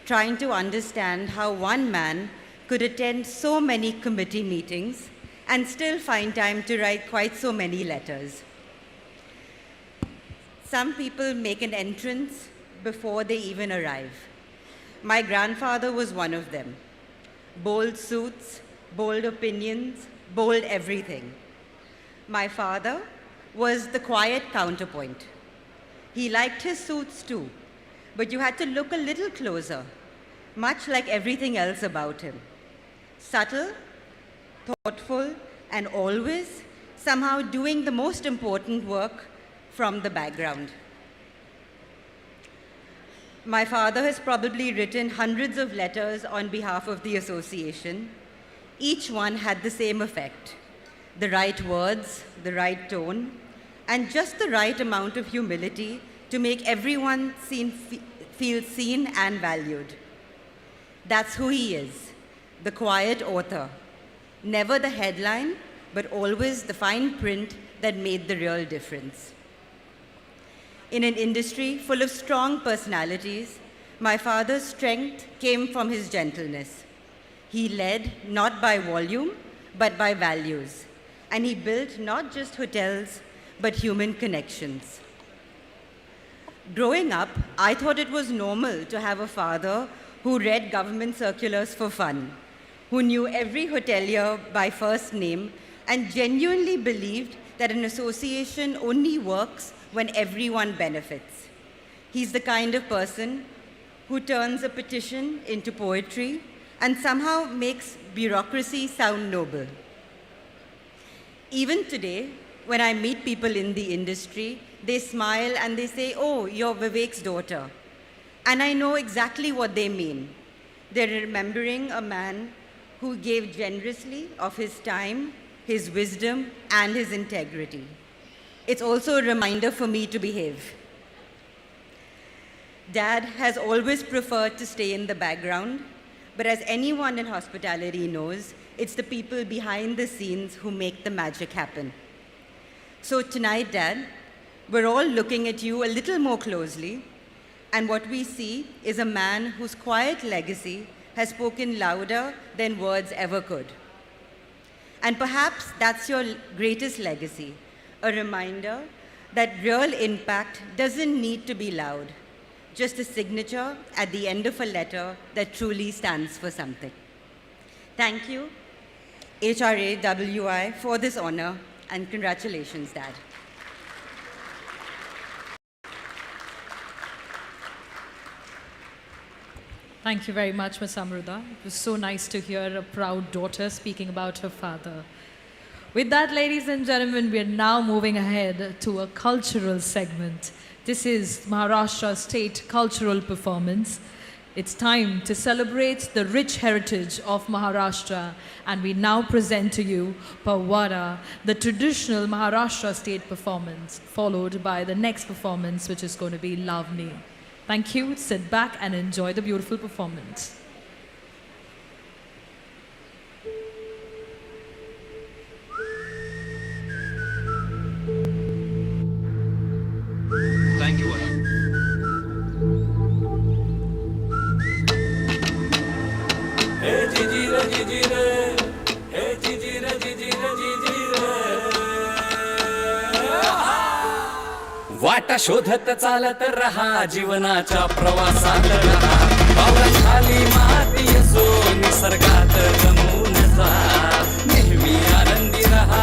trying to understand how one man could attend so many committee meetings and still find time to write quite so many letters. Some people make an entrance before they even arrive. My grandfather was one of them. Bold suits, bold opinions, bold everything. My father was the quiet counterpoint. He liked his suits too, but you had to look a little closer, much like everything else about him. Subtle, thoughtful, and always somehow doing the most important work from the background. My father has probably written hundreds of letters on behalf of the association. Each one had the same effect: the right words, the right tone, and just the right amount of humility to make everyone feel seen and valued. That's who he is, the quiet author. Never the headline, but always the fine print that made the real difference. In an industry full of strong personalities, my father's strength came from his gentleness. He led not by volume, but by values. And he built not just hotels, but human connections. Growing up, I thought it was normal to have a father who read government circulars for fun, who knew every hotelier by first name, and genuinely believed that an association only works when everyone benefits. He's the kind of person who turns a petition into poetry and somehow makes bureaucracy sound noble. Even today, when I meet people in the industry, they smile and they say, "Oh, you're Vivek's daughter." And I know exactly what they mean. They're remembering a man who gave generously of his time, his wisdom, and his integrity. It's also a reminder for me to behave. Dad has always preferred to stay in the background, but as anyone in hospitality knows, it's the people behind the scenes who make the magic happen. So tonight, Dad, we're all looking at you a little more closely, and what we see is a man whose quiet legacy has spoken louder than words ever could. And perhaps that's your greatest legacy, a reminder that real impact doesn't need to be loud, just a signature at the end of a letter that truly stands for something. Thank you, HRAWI, for this honor, and congratulations, Dad. Thank you very much, Ms. Amruda. It was so nice to hear a proud daughter speaking about her father. With that, ladies and gentlemen, we are now moving ahead to a cultural segment. This is Maharashtra State Cultural Performance. It's time to celebrate the rich heritage of Maharashtra, and we now present to you Pawara, the traditional Maharashtra state performance, followed by the next performance, which is going to be Lavni. Thank you. Sit back and enjoy the beautiful performance. Thank you. Hey Gigi re Gigi re, hey Gigi re Gigi re Gigi re. वाटा शोधत चालत रहा जीवनाच्या प्रवासात रहा पावलाखाली माती असो निसर्गात रमून जा नेहमी आनंदी रहा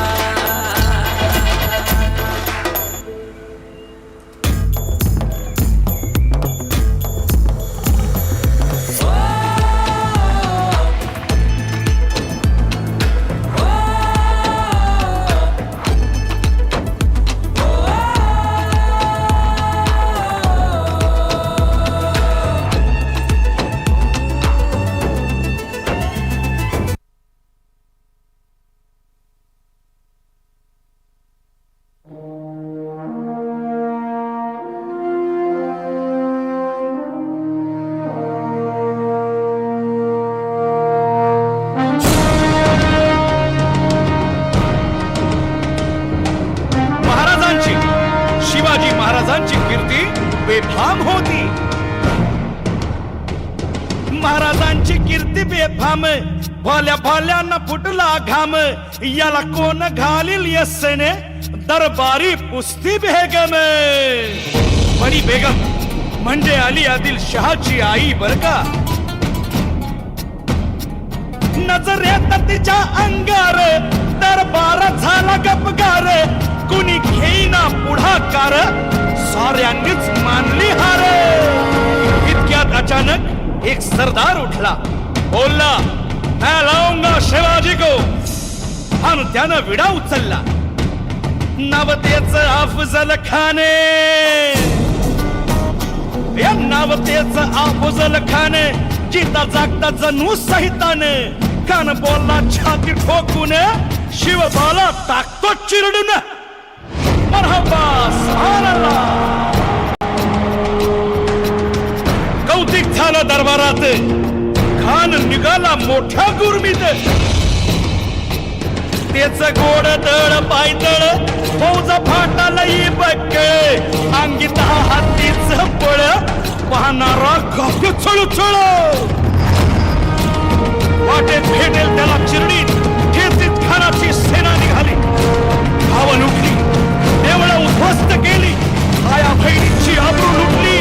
शिवाजी महाराजांची कीर्ती बेफाम होती. महाराजांची कीर्ती बेफाम, भोल्या भोल्यांना फुटला घाम. याला कोण घालील यस्सेने, दरबारी पुस्ती बेगम. बडी बेगम म्हणजे अली आदिल शहाची आई बर का. नजरेत तिच्या अंगार दरबार झाला गपगार. कुणी घेईना पुढाकार, साऱ्यांनीच मानली हार. इतक्यात अचानक एक सरदार उठला, बोलला मैं लाऊंगा शिवाजी को. आणि त्यानं विडा उचलला. नवतेच अफजल खाने, या नवतेच अफजल खाने. जिता जागता जणू सहिताने. कान बोलला छाती ठोकून, शिवबाला टाकतो चिरडून. मरहबा सुभानअल्लाह. कौतिक झालं दरबारात, खान निघाला मोठ्या गुरमीत. तेच गोड दळ पायदळ, फौज फाटालई बक्क. अंगीत हातीच पळ, पाहणारा कापी चळचळ. वाटेत भेटेल त्याला चिरडीत, ठेचीत खानाची सेना निघाली. धावण उठली, देवळं उद्ध्वस्त केली, आया बहिणीची आबरू लुटली.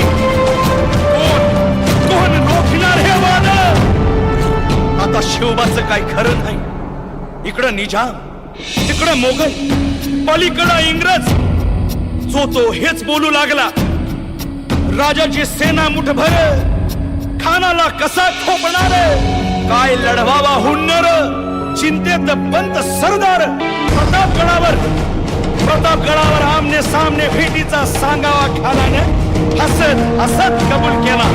कोण रोखणार हे वादळ. आता शिवबाचं काय खरं नाही. इकडं निजाम, तिकडं मोगल, पलीकडं इंग्रज. जो तो हेच बोलू लागला. राजाची सेना मुठभर, खानाला कसा ठोपणार. काय लढवावा हुन्नर, चिंतेत पंत सरदार. प्रतापगडावर आमने सामने भेटीचा सांगावा खानाने हसत हसत कबूल केला.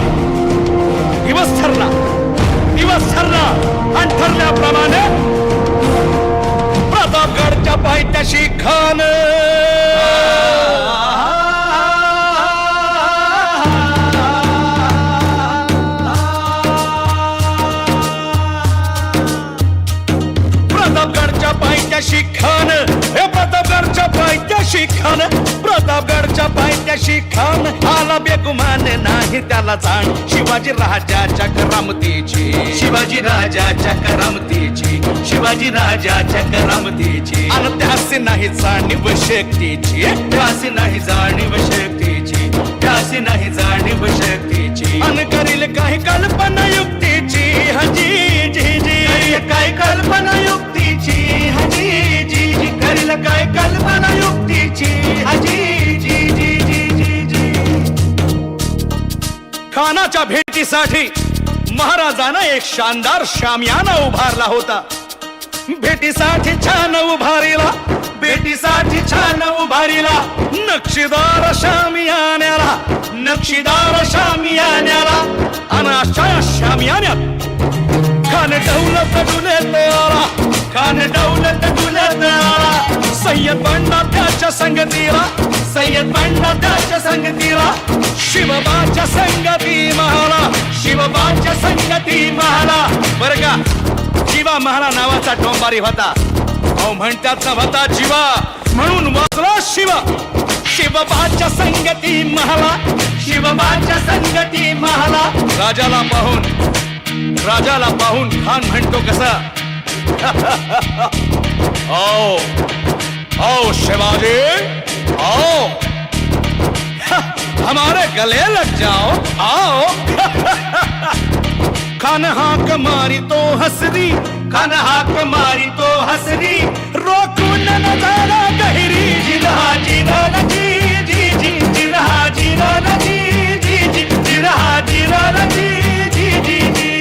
दिवस ठरला आणि ठरल्याप्रमाणे प्रतापगडच्या पायथ्याशी खान. प्रतापगडच्या पायथ्याशी खान, हे प्रतापगडच्या पायथ्याशी खान. प्रतापगडच्या पायथ्याशी खान आला बेगुमान नाही त्याला जाण. शिवाजी राजाच्या करामतीची, शिवाजी राजाच्या करामतीची, शिवाजी राजाच्या करामतीची. आणि त्यासी नाही जाणीव शक्तीची, त्यासी नाही जाणीव शक्तीची, त्यासी नाही जाणीव शक्तीची. आणि करील काही कल्पना युक्तीची. हजी जी जी काय कल्पना युक्तीची. हजी जी जी करील काय कल्पना युक्तीची. हजी जी जी जी जी जी. खानाच्या भेटीसाठी महाराजानं एक शानदार शामियाना उभारला होता. भेटीसाठी छान उभारीला, भेटीसाठी छान उभारीला. नक्षीदार शामियान्याला, नक्षीदार शामियान्याला. आणि अशा शामियान्यात खान दौलत डुलत आला, खान दौलत डुलत आला. सय्यद बंडा त्याच्या संगतीला, सय्यद बंडा त्याच्या संगतीला. शिवबाच्या संगती महाला, शिवबाच्या संगती महाला. बरं का, जीवा महाला नावाचा डोंबारी होता. अहो म्हणतात नव्हता जीवा म्हणून वाचला शिवा. शिवबाच्या संगती महाला, शिवबाच्या संगती महाला. राजाला पाहून खान म्हणतो कसा. आओ आओ शिवाजी आओ, हमारे गले लग जाओ आओ. खान हाक मारी तो हसरी, खान हाक मारी तो हसरी. रोकून नजारा गहिरी. जिरहा जिरहा जी जी जी, जिरहा जिरहा जी जी जी, जिरहा जिरहा जी जी जी जी.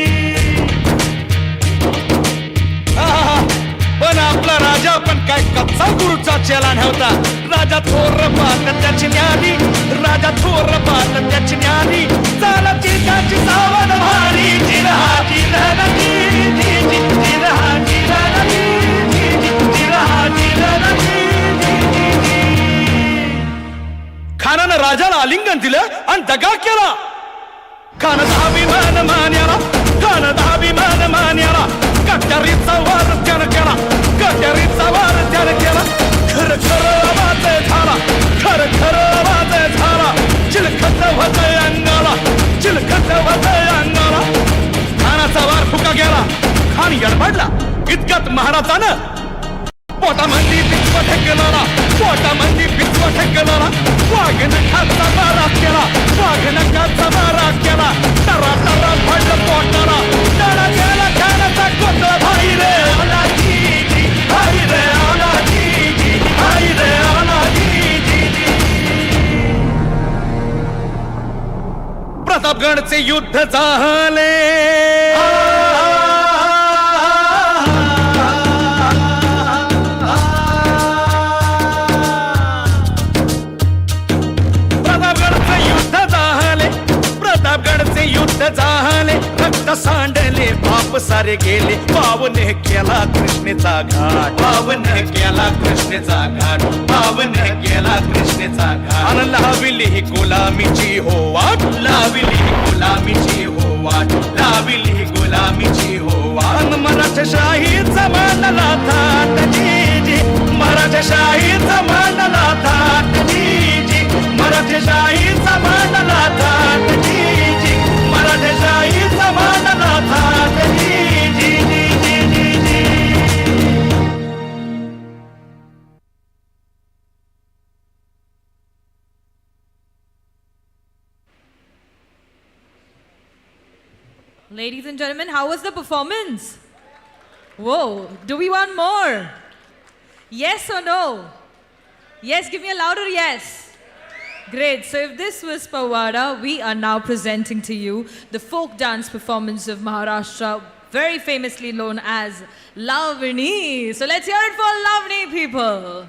पण आपला राजा पण काय कच्चा गुरुचा चेला नव्हता. राजा थोर पाहत त्याची न्यारी, राजा थोर पाहत त्याची न्यारी. चालाची त्याची सावध भारी. जिरहा जिरहा जी जी जी, जिरहा जिरहा जी जी जी, जिरहा जिरहा जी जी जी. खानानं राजाला आलिंगन दिलं आणि दगा केला. खानाचा अभिमान मान्याला, खानाचा अभिमान मान्याला. कट्यारीचा वार त्यानं केला, कट्यारीचा वार त्यानं केला. खर खर आवाज झाला, खर खर आवाज खान यडबडला इतक्यात महाराजानं पोटामध्ये बिस्व ढकलला, पोटामध्ये बिस्व ढकलला, वाघ नखाचा मारा केला, वाघ नखाचा मारा केला, तरा तरा पडलं पोटाला, तडा गेला खानाचा कोसळ, भाई रे आला जी जी, भाई रे आला जी जी, भाई रे आला जी जी. प्रतापगडचे युद्ध झाले, युद्ध झाले, रक्त सांडले, बाप सारे गेले, पावन केला कृष्णेचा घाट, पावन केला कृष्णेचा घाट, पावन केला कृष्णेचा घाट. अन लाविली ही गुलामीची हो वाट, लाविली ही गुलामीची हो वाट, लाविली ही गुलामीची हो वाट. मराठशाहीचा मांडला थाट जी जी, मराठशाहीचा मांडला थाट जी जी, मराठशाहीचा मांडला थाट जी जी, मराठशाहीचा मांडला थाट जी जी जी जी जी जी. Ladies and gentlemen, how was the performance? Whoa, do we want more? Yes or no? Yes, give me a louder yes. Great. So if this was Pawara, we are now presenting to you the folk dance performance of Maharashtra, very famously known as Lavani. So let's hear it for Lavani people.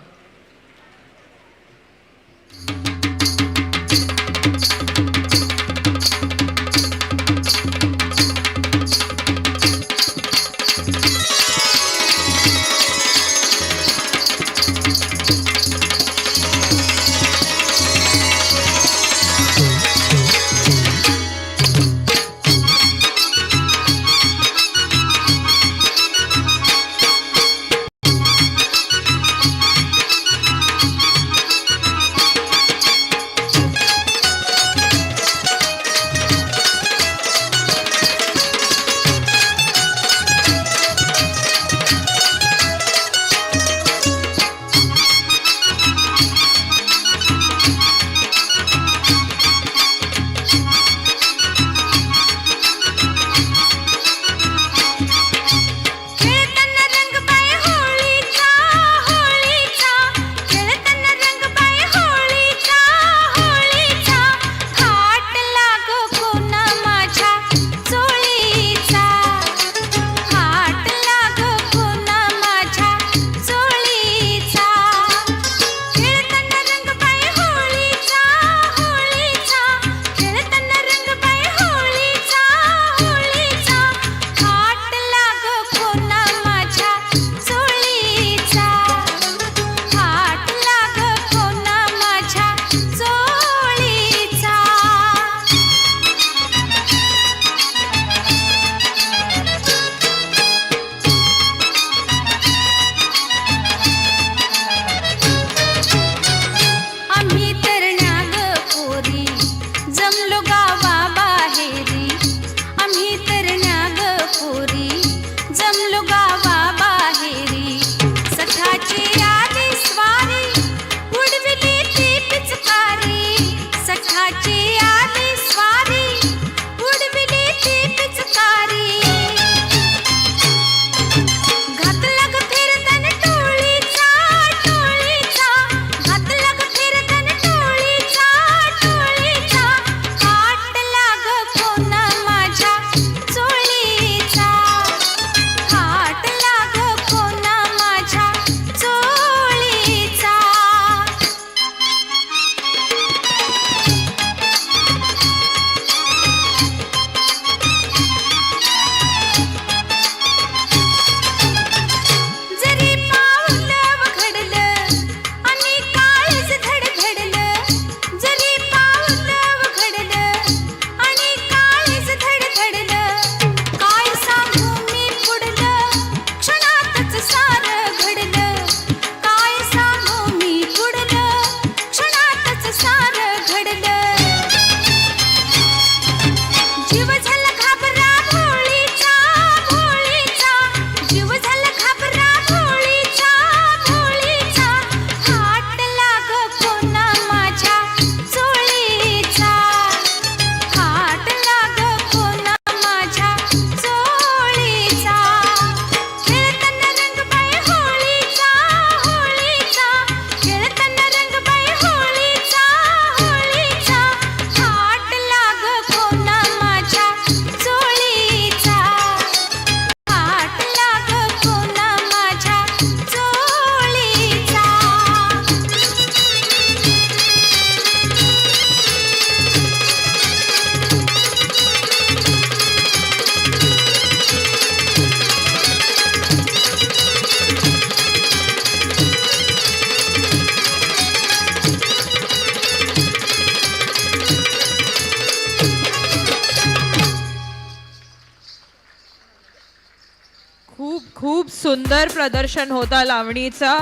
सुंदर प्रदर्शन होता लावणीचा.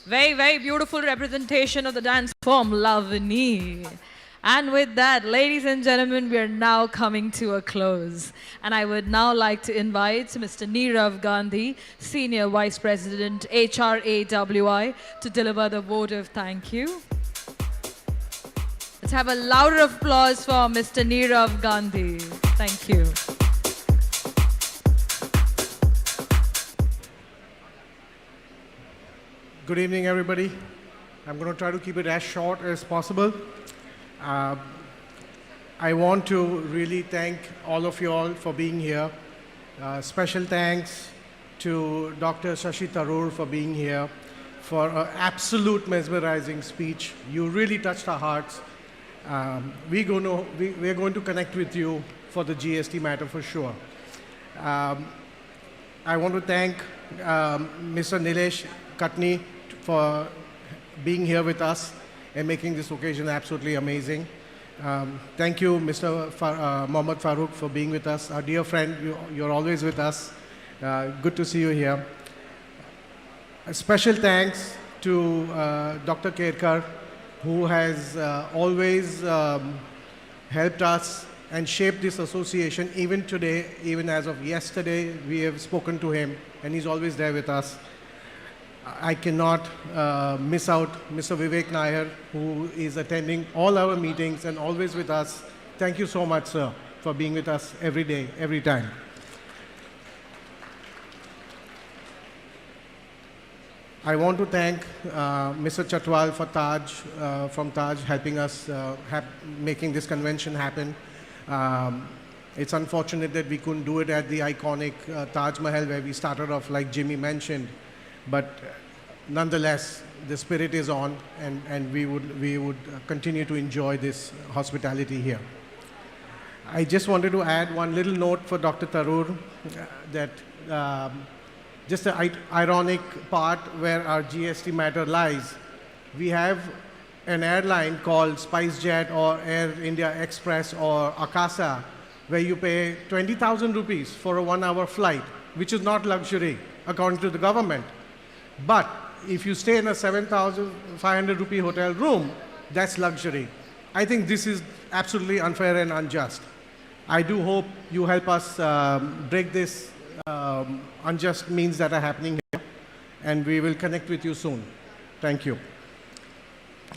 Very, very beautiful representation of the dance form, Lavani. And with that, ladies and gentlemen, we are now coming to a close. And I would now like to invite Mr. Nirav Gandhi, Senior Vice President, HRAWI, to deliver the vote of thank you. Let's have a louder applause for Mr. Nirav Gandhi. Thank you. Good evening, everybody. I'm going to try to keep it as short as possible. I want to really thank all of you all for being here. Special thanks to Dr. Shashi Tharoor for being here, for an absolute mesmerizing speech. You really touched our hearts. We're going to connect with you for the GST matter for sure. I want to thank Mr. Nilesh Katni for being here with us and making this occasion absolutely amazing. Thank you, Mr. Mohammad Farooq, for being with us. Our dear friend, you're always with us. Good to see you here. A special thanks to Dr. Kerkar, who has always helped us and shaped this association. Even today, even as of yesterday, we have spoken to him, and he's always there with us. I cannot miss out Mr. Vivek Nair, who is attending all our meetings and always with us. Thank you so much, sir, for being with us every day, every time. I want to thank Mr. Chatwal for from Taj, helping us making this convention happen. It's unfortunate that we couldn't do it at the iconic Taj Mahal where we started off, like Jimmy mentioned. But nonetheless, the spirit is on, and we would continue to enjoy this hospitality here. I just wanted to add one little note for Dr. Tharoor, that just the ironic part where our GST matter lies. We have an airline called SpiceJet or Air India Express or Akasa, where you pay 20,000 rupees for a 1-hour flight, which is not luxury according to the government. But if you stay in a 7,500 rupee hotel room, that's luxury. I think this is absolutely unfair and unjust. I do hope you help us break this unjust means that are happening here, and we will connect with you soon. Thank you.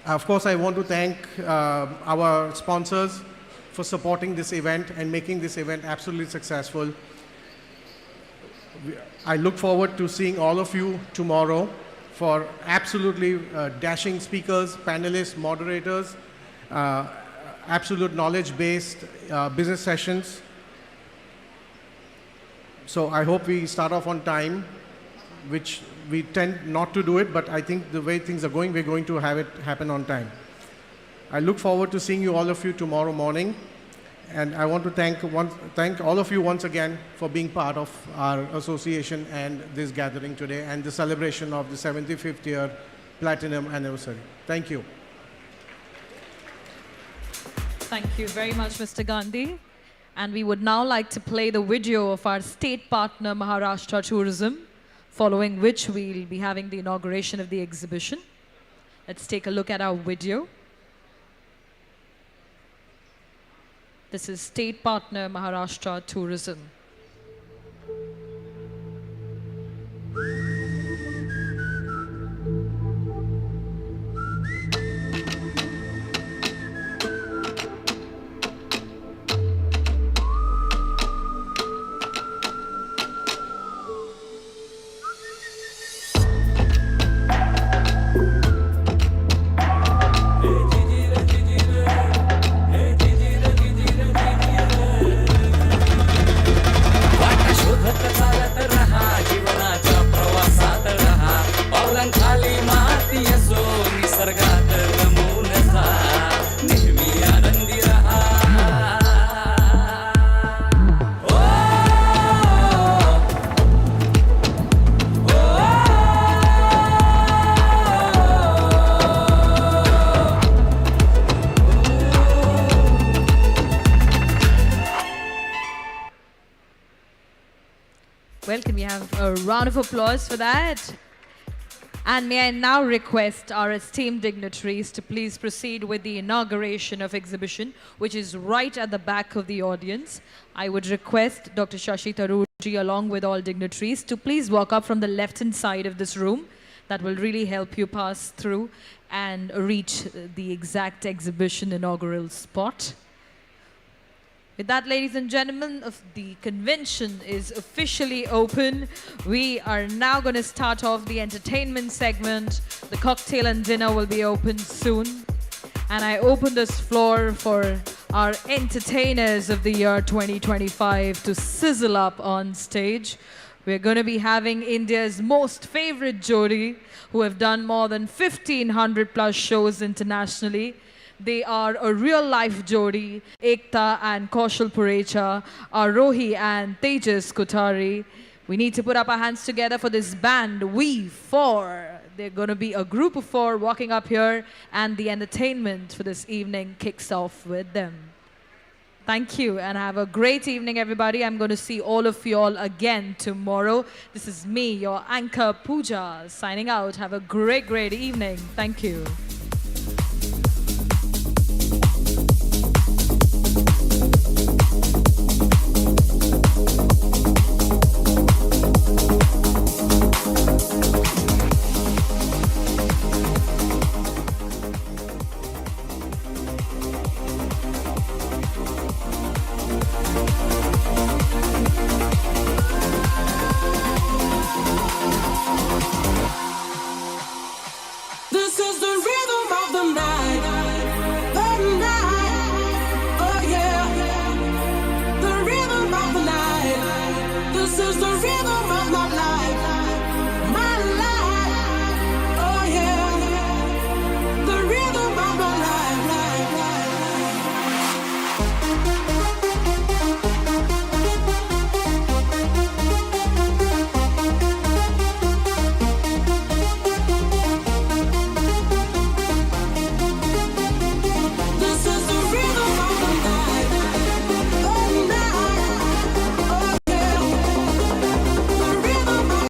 Of course, I want to thank our sponsors for supporting this event and making this event absolutely successful. I look forward to seeing all of you tomorrow for absolutely dashing speakers, panelists, moderators, absolute knowledge-based business sessions. So I hope we start off on time, which we tend not to do it, but I think the way things are going, we're going to have it happen on time. I look forward to seeing all of you tomorrow morning. And I want to thank all of you once again for being part of our association and this gathering today and the celebration of the 75th year Platinum anniversary. Thank you. Thank you very much, Mr. Gandhi. And we would now like to play the video of our state partner, Maharashtra Tourism, following which we'll be having the inauguration of the exhibition. Let's take a look at our video. This is state partner Maharashtra Tourism. have a round of applause for that. And may I now request our esteemed dignitaries to please proceed with the inauguration of exhibition, which is right at the back of the audience. I would request Dr. Shashi Tharoor ji along with all dignitaries to please walk up from the left-hand side of this room. That will really help you pass through and reach the exact exhibition inaugural spot. With that, ladies and gentlemen, the convention is officially open. We are now going to start off the entertainment segment. The cocktail and dinner will be open soon. And I open this floor for our entertainers of the year 2025 to sizzle up on stage. We're going to be having India's most favorite jodi, who have done more than 1,500 plus shows internationally. They are a real-life jodi, Ekta and Kaushal Purecha, Arohi and Tejas Kothari. We need to put up our hands together for this band, We Four. They're going to be a group of four walking up here, and the entertainment for this evening kicks off with them. Thank you, and have a great evening, everybody. I'm going to see all of you all again tomorrow. This is me, your anchor, Pooja, signing out. Have a great, great evening. Thank you.